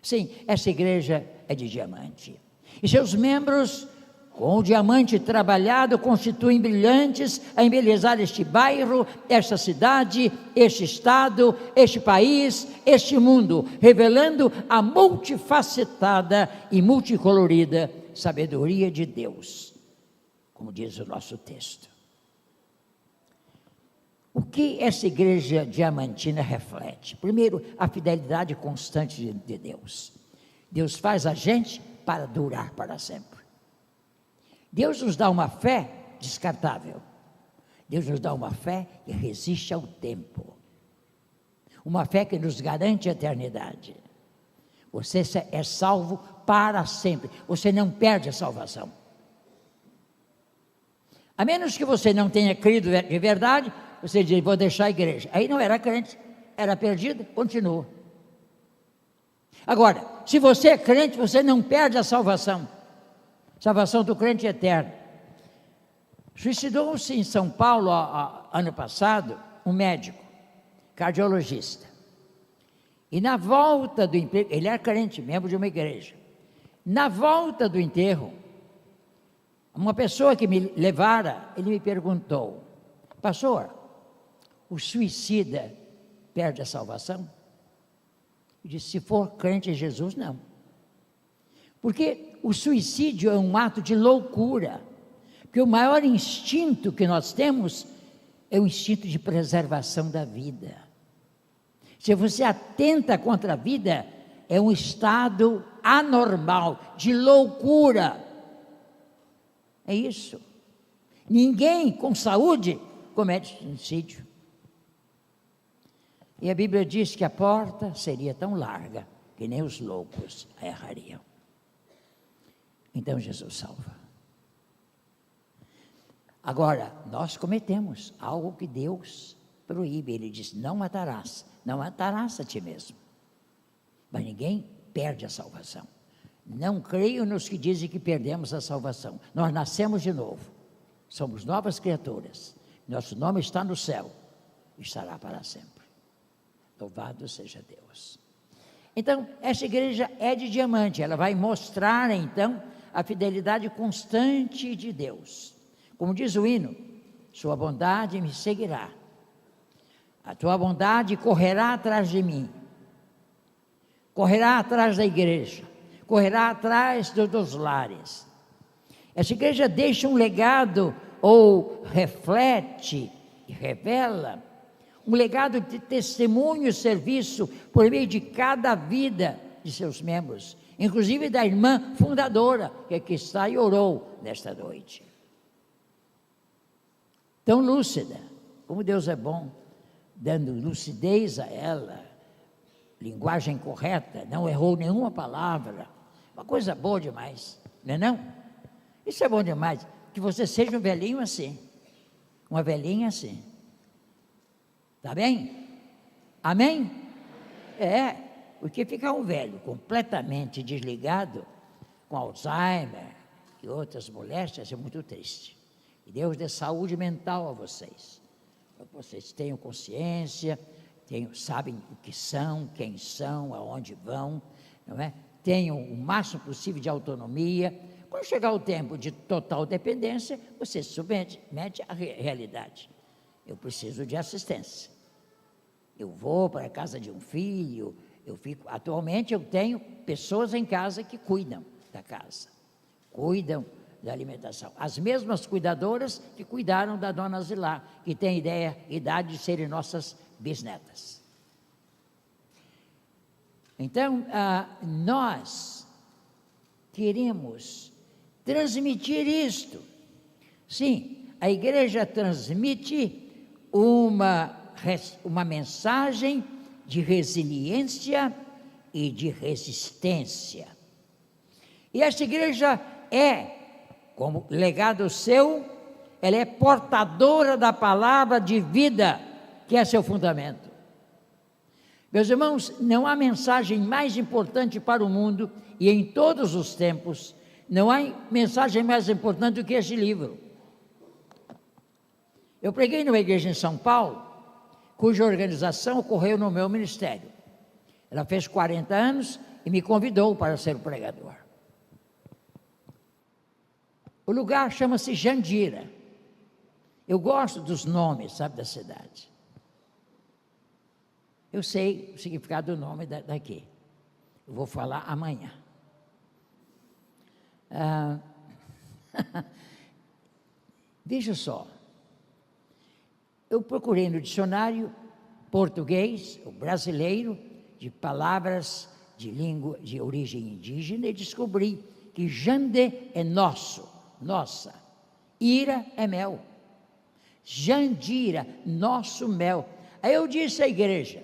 Sim, essa igreja é de diamante, e seus membros, com o diamante trabalhado, constituem brilhantes a embelezar este bairro, esta cidade, este estado, este país, este mundo, revelando a multifacetada e multicolorida sabedoria de Deus, como diz o nosso texto. O que essa igreja diamantina reflete? Primeiro, a fidelidade constante de Deus. Deus faz a gente para durar para sempre. Deus nos dá uma fé descartável. Deus nos dá uma fé que resiste ao tempo. Uma fé que nos garante a eternidade. Você é salvo para sempre. Você não perde a salvação. A menos que você não tenha crido de verdade, você diz: vou deixar a igreja. Aí não era crente, era perdido, continua. Agora, se você é crente, você não perde a salvação. Salvação do crente eterno. Suicidou-se em São Paulo, ano passado, um médico, cardiologista. E na volta do enterro, ele era crente, membro de uma igreja. Na volta do enterro, uma pessoa que me levara, ele me perguntou: pastor, o suicida perde a salvação? Eu disse: se for crente em Jesus, não. Porque o suicídio é um ato de loucura. Porque o maior instinto que nós temos é o instinto de preservação da vida. Se você atenta contra a vida, é um estado anormal, de loucura. É isso. Ninguém com saúde comete suicídio. E a Bíblia diz que a porta seria tão larga que nem os loucos a errariam. Então Jesus salva. Agora, nós cometemos algo que Deus proíbe. Ele diz: não matarás a ti mesmo. Mas ninguém perde a salvação. Não creio nos que dizem que perdemos a salvação. Nós nascemos de novo, somos novas criaturas, nosso nome está no céu, estará para sempre. Louvado seja Deus. Então, essa igreja é de diamante, ela vai mostrar então a fidelidade constante de Deus. Como diz o hino: sua bondade me seguirá, a tua bondade correrá atrás de mim, correrá atrás da igreja, correrá atrás dos lares. Essa igreja deixa um legado, ou reflete e revela um legado de testemunho e serviço por meio de cada vida de seus membros, inclusive da irmã fundadora, que aqui está e orou nesta noite. Tão lúcida, como Deus é bom, dando lucidez a ela, linguagem correta, não errou nenhuma palavra, uma coisa boa demais, não é não? Isso é bom demais, que você seja um velhinho assim, uma velhinha assim, está bem? Amém? É, porque ficar um velho completamente desligado, com Alzheimer e outras moléstias, é muito triste. E Deus dê saúde mental a vocês, para que vocês tenham consciência, sabem o que são, quem são, aonde vão, não é? Tenham o máximo possível de autonomia. Quando chegar o tempo de total dependência, você se submete à realidade. Eu preciso de assistência. Eu vou para a casa de um filho, atualmente eu tenho pessoas em casa que cuidam da casa, cuidam da alimentação. As mesmas cuidadoras que cuidaram da dona Zilá, que tem idade de serem nossas bisnetas. Então, nós queremos transmitir isto. Sim, a igreja transmite uma mensagem de resiliência e de resistência. E esta igreja como legado seu, ela é portadora da palavra de vida, que é seu fundamento. Meus irmãos, não há mensagem mais importante para o mundo, e em todos os tempos, não há mensagem mais importante do que este livro. Eu preguei numa igreja em São Paulo, cuja organização ocorreu no meu ministério. Ela fez 40 anos e me convidou para ser o pregador. O lugar chama-se Jandira. Eu gosto dos nomes, sabe, da cidade. Eu sei o significado do nome daqui. Eu vou falar amanhã. Veja só. Eu procurei no dicionário português, o brasileiro, de palavras de língua de origem indígena, e descobri que Jande é nosso, nossa. Ira é mel. Jandira, nosso mel. Aí eu disse à igreja: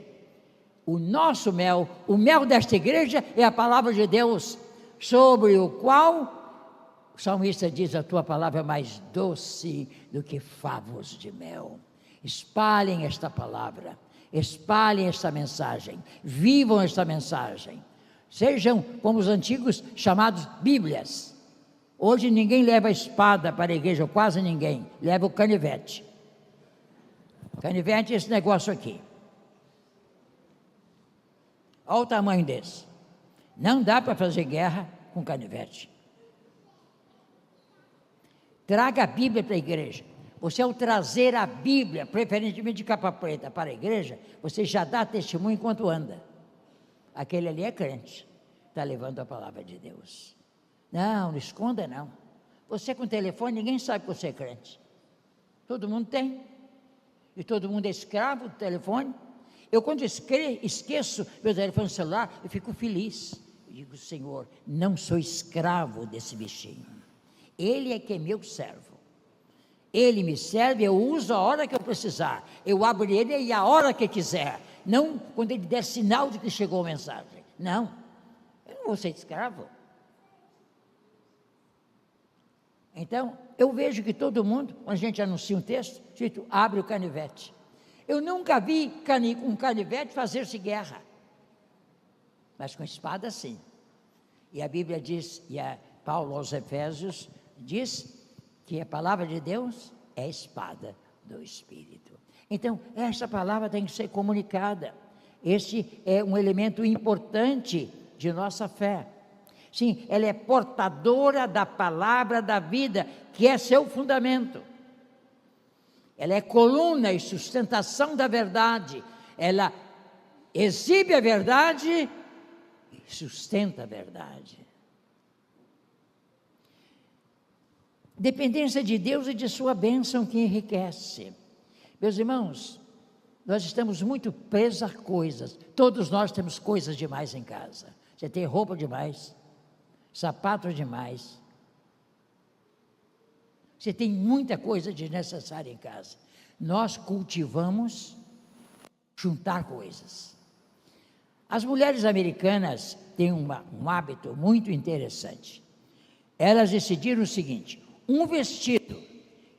o nosso mel, o mel desta igreja é a palavra de Deus, sobre o qual o salmista diz: a tua palavra é mais doce do que favos de mel. Espalhem esta palavra, espalhem esta mensagem, vivam esta mensagem. Sejam como os antigos chamados Bíblias. Hoje ninguém leva a espada para a igreja, ou quase ninguém, leva o canivete. Canivete é esse negócio aqui. Olha o tamanho desse. Não dá para fazer guerra com canivete. Traga a Bíblia para a igreja. Você, ao trazer a Bíblia, preferentemente de capa preta, para a igreja, você já dá testemunho enquanto anda. Aquele ali é crente, está levando a palavra de Deus. Não esconda não. Você com telefone, ninguém sabe que você é crente. Todo mundo tem. E todo mundo é escravo do telefone. Eu, quando esqueço meu telefone celular, eu fico feliz. Eu digo, Senhor, não sou escravo desse bichinho. Ele é que é meu servo. Ele me serve, eu uso a hora que eu precisar. Eu abro ele e a hora que quiser. Não quando ele der sinal de que chegou a mensagem. Não, eu não vou ser escravo. Então, eu vejo que todo mundo, quando a gente anuncia um texto, dito, abre o canivete. Eu nunca vi um canivete fazer-se guerra. Mas com espada, sim. E a Bíblia diz, Paulo aos Efésios diz que a palavra de Deus é a espada do Espírito. Então, essa palavra tem que ser comunicada. Esse é um elemento importante de nossa fé. Sim, ela é portadora da palavra da vida, que é seu fundamento. Ela é coluna e sustentação da verdade. Ela exibe a verdade e sustenta a verdade. Dependência de Deus e de sua bênção que enriquece. Meus irmãos, nós estamos muito presos a coisas. Todos nós temos coisas demais em casa. Você tem roupa demais, sapato demais. Você tem muita coisa desnecessária em casa. Nós cultivamos juntar coisas. As mulheres americanas têm um hábito muito interessante. Elas decidiram o seguinte: um vestido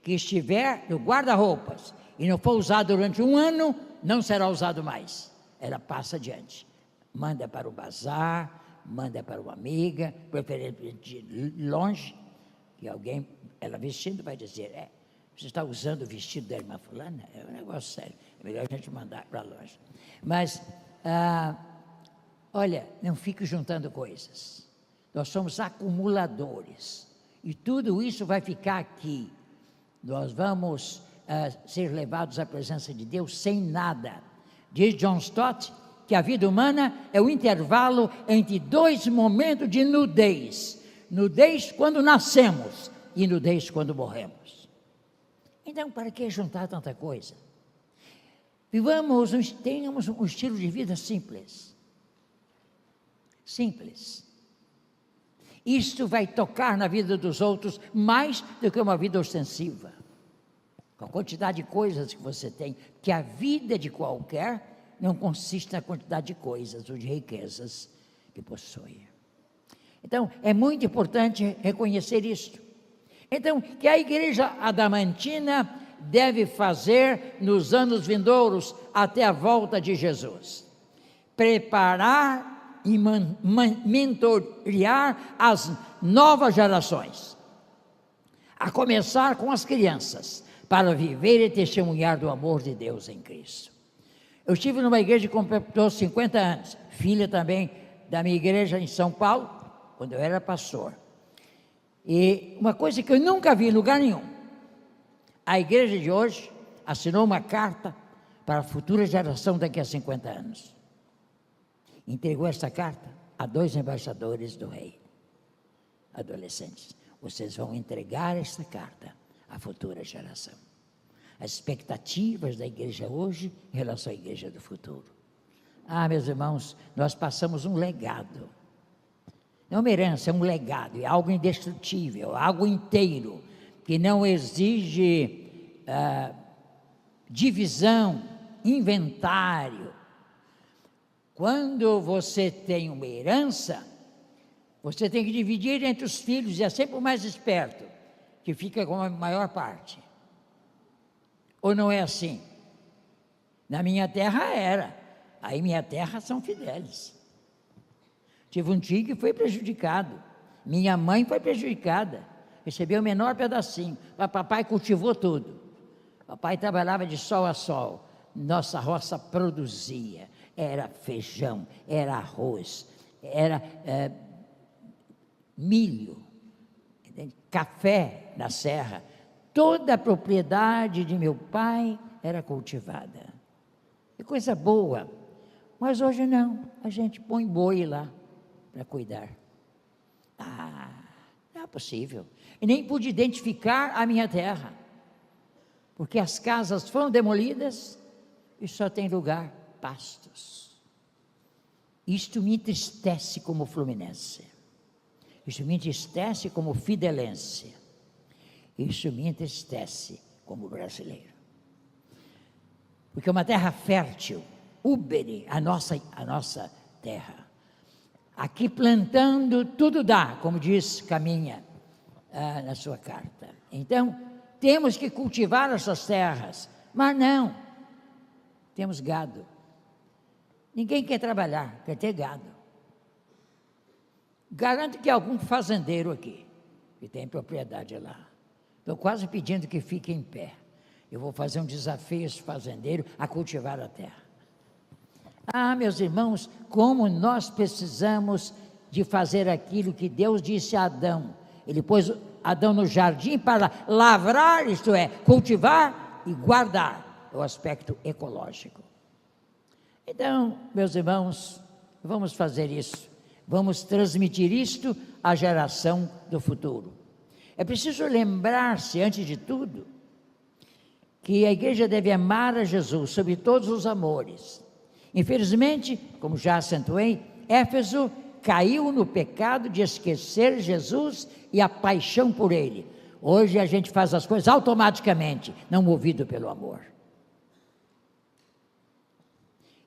que estiver no guarda-roupas e não for usado durante um ano, não será usado mais. Ela passa adiante. Manda para o bazar, manda para uma amiga, preferentemente de longe, que alguém, ela vestindo, vai dizer, você está usando o vestido da irmã fulana? É um negócio sério, é melhor a gente mandar para longe. Mas, olha, não fique juntando coisas. Nós somos acumuladores. E tudo isso vai ficar aqui. Nós vamos ser levados à presença de Deus sem nada. Diz John Stott que a vida humana é o intervalo entre dois momentos de nudez. Nudez quando nascemos e nudez quando morremos. Então, para que juntar tanta coisa? Tenhamos um estilo de vida simples. Simples. Isto vai tocar na vida dos outros mais do que uma vida ostensiva. Com a quantidade de coisas que você tem, que a vida de qualquer não consiste na quantidade de coisas ou de riquezas que possui. Então, é muito importante reconhecer isto. Então, que a igreja adamantina deve fazer nos anos vindouros até a volta de Jesus? Preparar e mentorear as novas gerações, a começar com as crianças, para viver e testemunhar do amor de Deus em Cristo. Eu estive numa igreja que completou 50 anos, filha também da minha igreja em São Paulo, quando eu era pastor. E uma coisa que eu nunca vi em lugar nenhum, a igreja de hoje assinou uma carta para a futura geração daqui a 50 anos. Entregou essa carta a 2 embaixadores do rei, adolescentes. Vocês vão entregar esta carta à futura geração. As expectativas da igreja hoje em relação à igreja do futuro. Meus irmãos, nós passamos um legado. Não é uma herança, é um legado, é algo indestrutível, algo inteiro, que não exige divisão, inventário. Quando você tem uma herança, você tem que dividir entre os filhos, e é sempre o mais esperto que fica com a maior parte. Ou não é assim? Na minha terra era. Aí minha terra são fidelis. Tive um tio que foi prejudicado. Minha mãe foi prejudicada. Recebeu o menor pedacinho. Mas papai cultivou tudo. Papai trabalhava de sol a sol. Nossa roça produzia. Era feijão, era arroz, era milho, café na serra. Toda a propriedade de meu pai era cultivada. Que coisa boa. Mas hoje não, a gente põe boi lá para cuidar. Não é possível. E nem pude identificar a minha terra, porque as casas foram demolidas e só tem lugar pastos. Isto me entristece como fluminense. Isto me entristece como fidelense. Isso me entristece como brasileiro. Porque é uma terra fértil, úbere, a nossa terra. Aqui plantando tudo dá, como diz Caminha na sua carta. Então, temos que cultivar essas terras, mas não, temos gado. Ninguém quer trabalhar, quer ter gado. Garanto que algum fazendeiro aqui, que tem propriedade lá, estou quase pedindo que fique em pé. Eu vou fazer um desafio a esse fazendeiro a cultivar a terra. Meus irmãos, como nós precisamos de fazer aquilo que Deus disse a Adão. Ele pôs Adão no jardim para lavrar, isto é, cultivar e guardar, o aspecto ecológico. Então, meus irmãos, vamos fazer isso. Vamos transmitir isto à geração do futuro. É preciso lembrar-se, antes de tudo, que a igreja deve amar a Jesus sobre todos os amores. Infelizmente, como já acentuei, Éfeso caiu no pecado de esquecer Jesus e a paixão por Ele. Hoje a gente faz as coisas automaticamente, não movido pelo amor.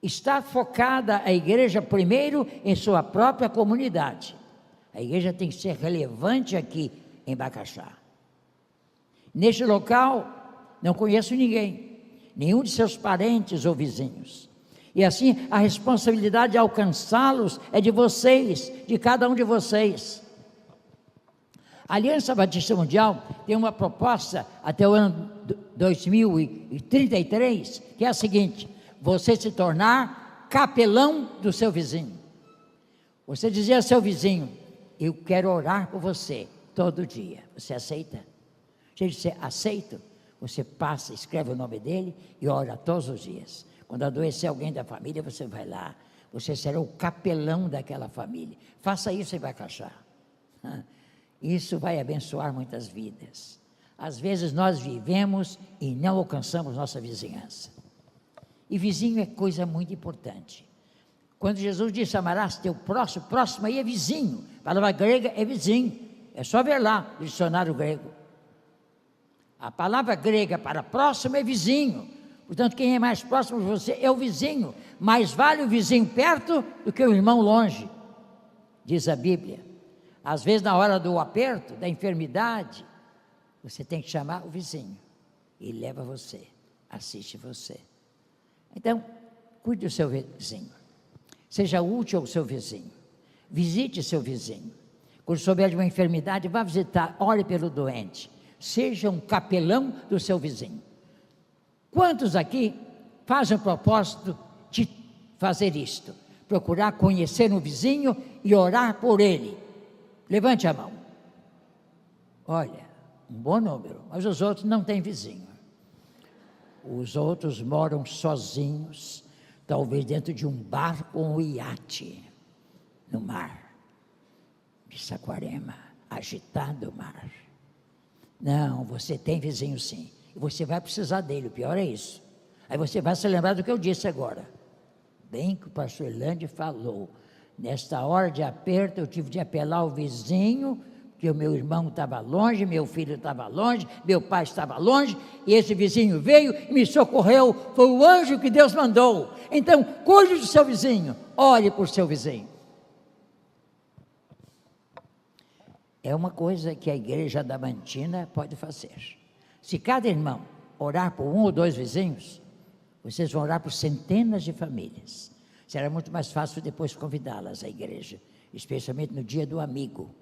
Está focada a igreja primeiro em sua própria comunidade. A igreja tem que ser relevante aqui em Bacaxá. Neste local, não conheço ninguém, nenhum de seus parentes ou vizinhos. E assim, a responsabilidade de alcançá-los é de vocês, de cada um de vocês. A Aliança Batista Mundial tem uma proposta até o ano 2033, que é a seguinte: você se tornar capelão do seu vizinho. Você dizer ao seu vizinho: eu quero orar por você todo dia. Você aceita? Se você aceita, você passa, escreve o nome dele e ora todos os dias. Quando adoecer alguém da família, você vai lá. Você será o capelão daquela família. Faça isso em Bacaxá. Isso vai abençoar muitas vidas. Às vezes nós vivemos e não alcançamos nossa vizinhança. E vizinho é coisa muito importante. Quando Jesus disse: amarás teu próximo, próximo aí é vizinho. A palavra grega é vizinho. É só ver lá no dicionário grego. A palavra grega para próximo é vizinho. Portanto, quem é mais próximo de você é o vizinho. Mais vale o vizinho perto do que o irmão longe, diz a Bíblia. Às vezes, na hora do aperto, da enfermidade, você tem que chamar o vizinho. Ele leva você, assiste você. Então, cuide do seu vizinho. Seja útil ao seu vizinho. Visite seu vizinho. Quando souber de uma enfermidade, vá visitar, ore pelo doente. Seja um capelão do seu vizinho. Quantos aqui fazem o propósito de fazer isto? Procurar conhecer um vizinho e orar por ele. Levante a mão. Olha, um bom número, mas os outros não têm vizinho. Os outros moram sozinhos, talvez dentro de um barco ou um iate, no mar, de Saquarema, agitado o mar. Não, você tem vizinho sim. Você vai precisar dele, o pior é isso. Aí você vai se lembrar do que eu disse agora. Bem que o pastor Erlande falou. Nesta hora de aperto, eu tive de apelar ao vizinho, porque o meu irmão estava longe, meu filho estava longe, meu pai estava longe, e esse vizinho veio e me socorreu. Foi o anjo que Deus mandou. Então, cuide do seu vizinho, ore por seu vizinho. É uma coisa que a igreja adamantina pode fazer. Se cada irmão orar por um ou dois vizinhos, vocês vão orar por centenas de famílias. Será muito mais fácil depois convidá-las à igreja, especialmente no dia do amigo.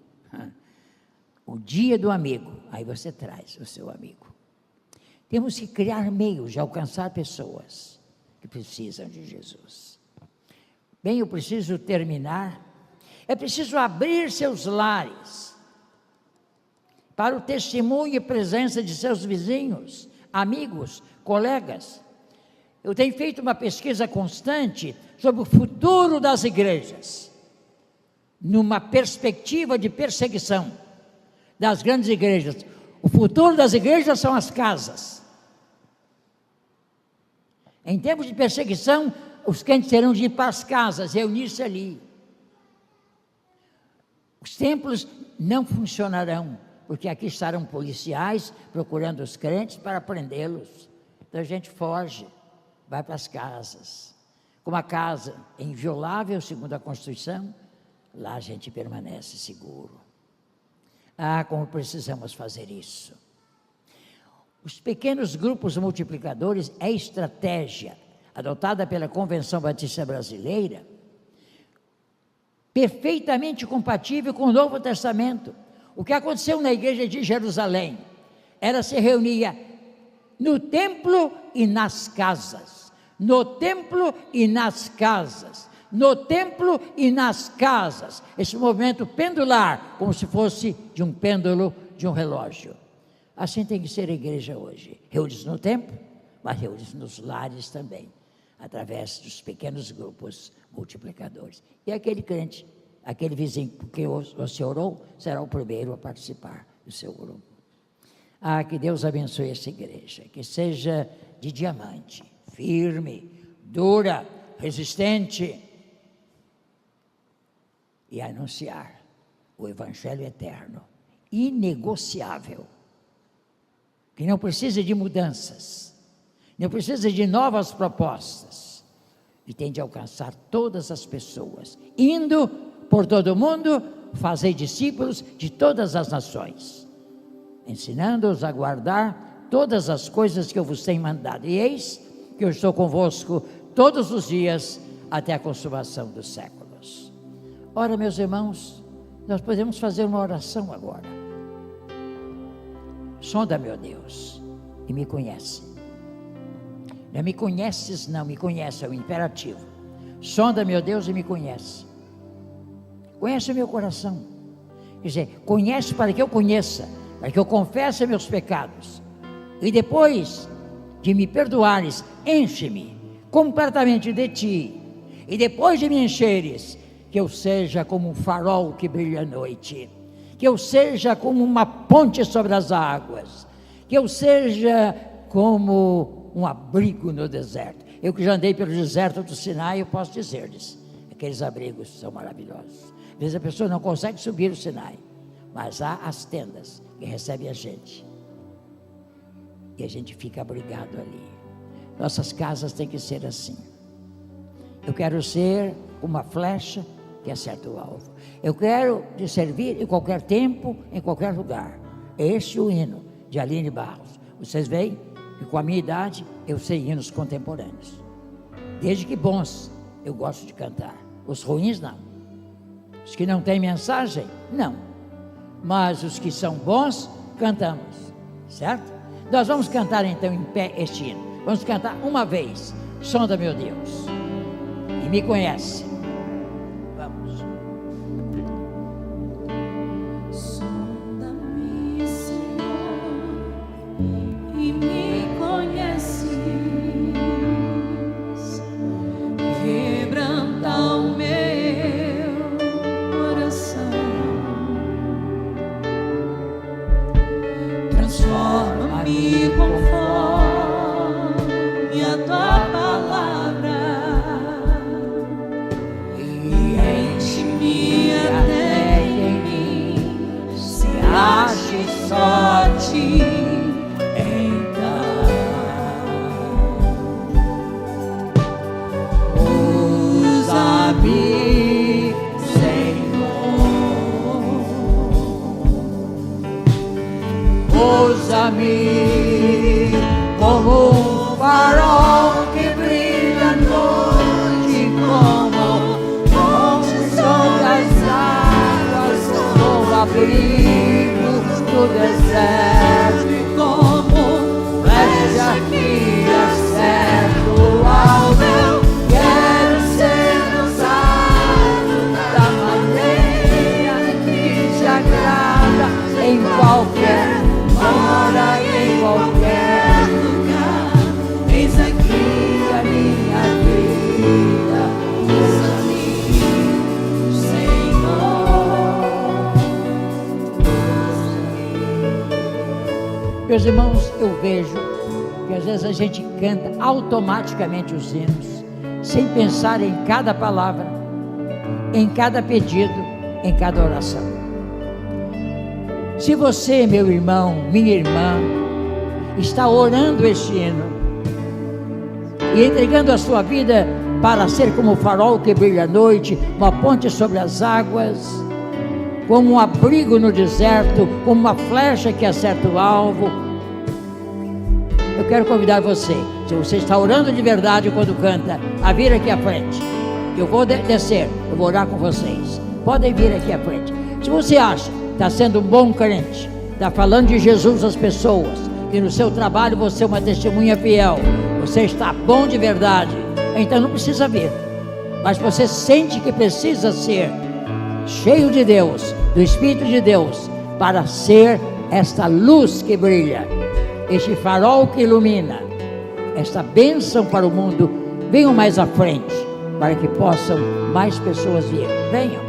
O dia do amigo, aí você traz o seu amigo. Temos que criar meios de alcançar pessoas que precisam de Jesus. Bem, eu preciso terminar. É preciso abrir seus lares para o testemunho e presença de seus vizinhos, amigos, colegas. Eu tenho feito uma pesquisa constante sobre o futuro das igrejas, numa perspectiva de perseguição das grandes igrejas. O futuro das igrejas são as casas. Em tempos de perseguição, os crentes terão de ir para as casas, reunir-se ali. Os templos não funcionarão, porque aqui estarão policiais procurando os crentes para prendê-los. Então a gente foge, vai para as casas. Como a casa é inviolável, segundo a Constituição, lá a gente permanece seguro. Como precisamos fazer isso. Os pequenos grupos multiplicadores é estratégia adotada pela Convenção Batista Brasileira, perfeitamente compatível com o Novo Testamento. O que aconteceu na igreja de Jerusalém, ela se reunia no templo e nas casas, no templo e nas casas, no templo e nas casas, esse movimento pendular, como se fosse de um pêndulo, de um relógio. Assim tem que ser a igreja hoje, reúne-se no templo, mas reúne-se nos lares também, através dos pequenos grupos multiplicadores. E aquele crente, aquele vizinho que você orou, será o primeiro a participar do seu grupo. Que Deus abençoe essa igreja, que seja de diamante, firme, dura, resistente, e anunciar o Evangelho eterno, inegociável, que não precisa de mudanças, não precisa de novas propostas, e tem de alcançar todas as pessoas, indo por todo o mundo, fazer discípulos de todas as nações, ensinando-os a guardar todas as coisas que eu vos tenho mandado, e eis que eu estou convosco todos os dias, até a consumação dos séculos. Ora, meus irmãos, nós podemos fazer uma oração agora. Sonda, meu Deus, e me conhece. Não me conheces, não, me conhece, é o imperativo. Sonda, meu Deus, e me conhece. Conhece o meu coração. Quer dizer, conhece para que eu conheça, para que eu confesse meus pecados. E depois de me perdoares, enche-me completamente de ti. E depois de me encheres, que eu seja como um farol que brilha à noite, que eu seja como uma ponte sobre as águas, que eu seja como um abrigo no deserto. Eu que já andei pelo deserto do Sinai, eu posso dizer-lhes, aqueles abrigos são maravilhosos. Às vezes a pessoa não consegue subir o Sinai, mas há as tendas que recebem a gente, e a gente fica abrigado ali. Nossas casas têm que ser assim. Eu quero ser uma flecha que acerta o alvo. Eu quero te servir em qualquer tempo, em qualquer lugar. Este é o hino de Aline Barros. Vocês veem que com a minha idade eu sei hinos contemporâneos. Desde que bons eu gosto de cantar. Os ruins não. Os que não têm mensagem, não. Mas os que são bons, cantamos. Certo? Nós vamos cantar então em pé este hino. Vamos cantar uma vez. Sonda, meu Deus, e me conhece. Vamos. Sonda-me, Senhor, e me conheces. Quebranta o meu coração. Transforma-me conforme a tua palavra e enche-me até em mim, se ache só ti então. Usa-me, Senhor, usa-me como um farol que brilha à noite, como sobre as águas, como abrigo do deserto, como flecha que acerta o alvo. Eu quero ser usado Meus irmãos, eu vejo que às vezes a gente canta automaticamente os hinos, sem pensar em cada palavra, em cada pedido, em cada oração. Se você, meu irmão, minha irmã, está orando este hino e entregando a sua vida para ser como o farol que brilha à noite, uma ponte sobre as águas, como um abrigo no deserto, como uma flecha que acerta o alvo, eu quero convidar você, se você está orando de verdade quando canta, a vir aqui à frente. Eu vou descer, eu vou orar com vocês. Podem vir aqui à frente. Se você acha que está sendo um bom crente, está falando de Jesus às pessoas, que no seu trabalho você é uma testemunha fiel, você está bom de verdade, então não precisa vir. Mas você sente que precisa ser cheio de Deus, do Espírito de Deus, para ser esta luz que brilha, este farol que ilumina, esta bênção para o mundo. Venham mais à frente, para que possam mais pessoas vir. Venham.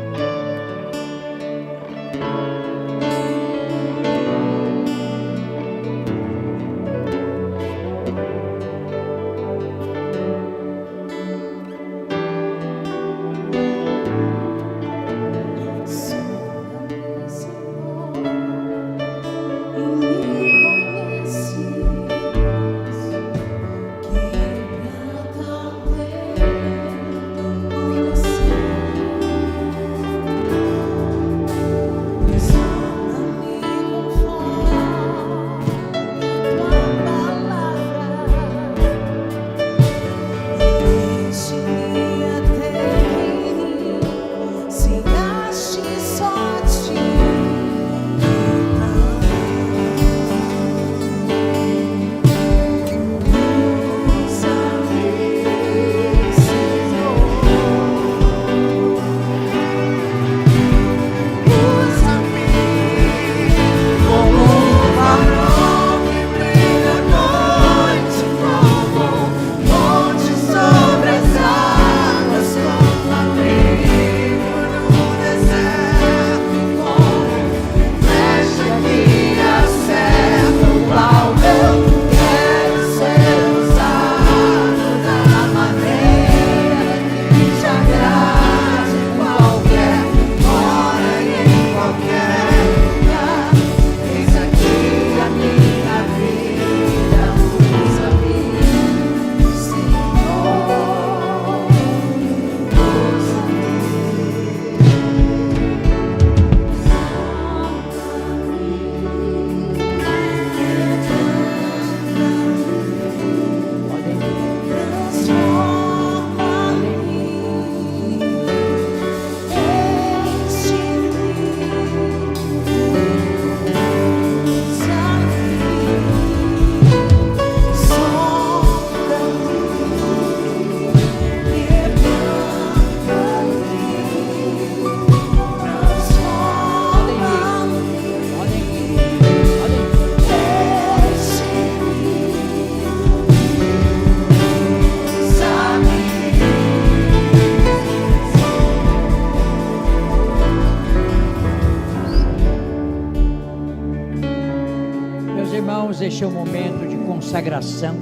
Este é um momento de consagração,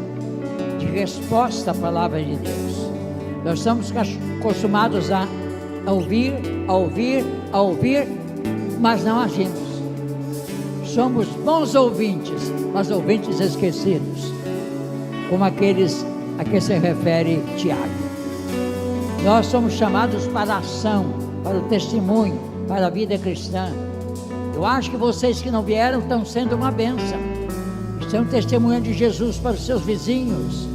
de resposta à palavra de Deus. Nós estamos acostumados a ouvir, mas não agimos. Somos bons ouvintes, mas ouvintes esquecidos, como aqueles a que se refere Tiago. Nós somos chamados para a ação, para o testemunho, para a vida cristã. Eu acho que vocês que não vieram estão sendo uma bênção. Estão testemunhando de Jesus para os seus vizinhos,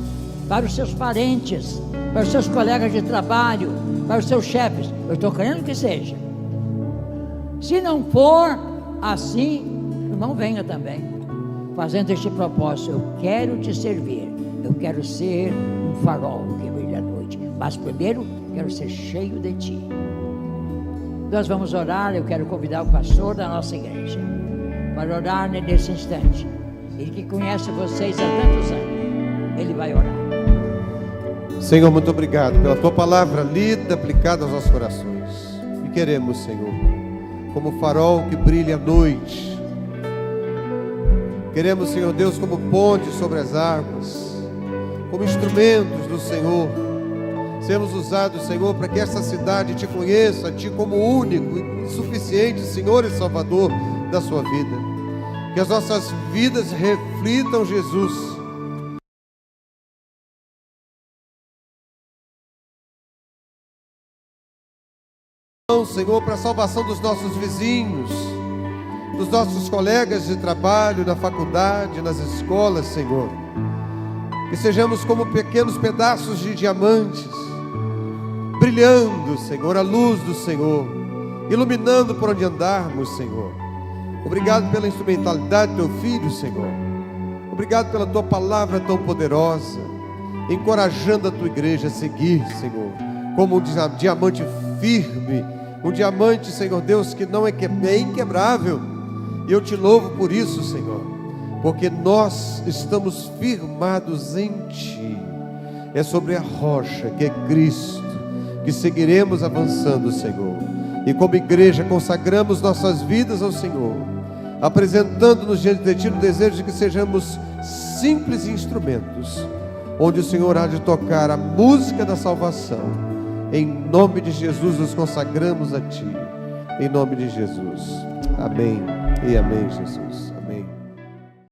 para os seus parentes, para os seus colegas de trabalho, para os seus chefes. Eu estou querendo que seja. Se não for assim, irmão, venha também, fazendo este propósito. Eu quero te servir, eu quero ser um farol que brilha à noite, mas primeiro quero ser cheio de ti. Nós vamos orar. Eu quero convidar o pastor da nossa igreja para orar nesse instante. Ele que conhece vocês há tantos anos, ele vai orar. Senhor, muito obrigado pela tua palavra lida, aplicada aos nossos corações. E queremos, Senhor, como farol que brilha à noite, Queremos, Senhor Deus, como ponte sobre as águas, como instrumentos do Senhor, sermos usados, Senhor, para que esta cidade te conheça, a Ti como único e suficiente Senhor e Salvador da sua vida. Que as nossas vidas reflitam Jesus. Senhor, para a salvação dos nossos vizinhos, dos nossos colegas de trabalho, na faculdade, nas escolas, Senhor. Que sejamos como pequenos pedaços de diamantes, brilhando, Senhor, a luz do Senhor, iluminando por onde andarmos, Senhor. Obrigado pela instrumentalidade do Teu Filho, Senhor. Obrigado pela Tua palavra tão poderosa, encorajando a Tua igreja a seguir, Senhor, como um diamante firme, um diamante, Senhor Deus, que não é inquebrável. E eu Te louvo por isso, Senhor, porque nós estamos firmados em Ti. É sobre a rocha, que é Cristo, que seguiremos avançando, Senhor. E como igreja consagramos nossas vidas ao Senhor, apresentando-nos diante de Ti no desejo de que sejamos simples instrumentos, onde o Senhor há de tocar a música da salvação. Em nome de Jesus nos consagramos a Ti, em nome de Jesus. Amém e amém, Jesus.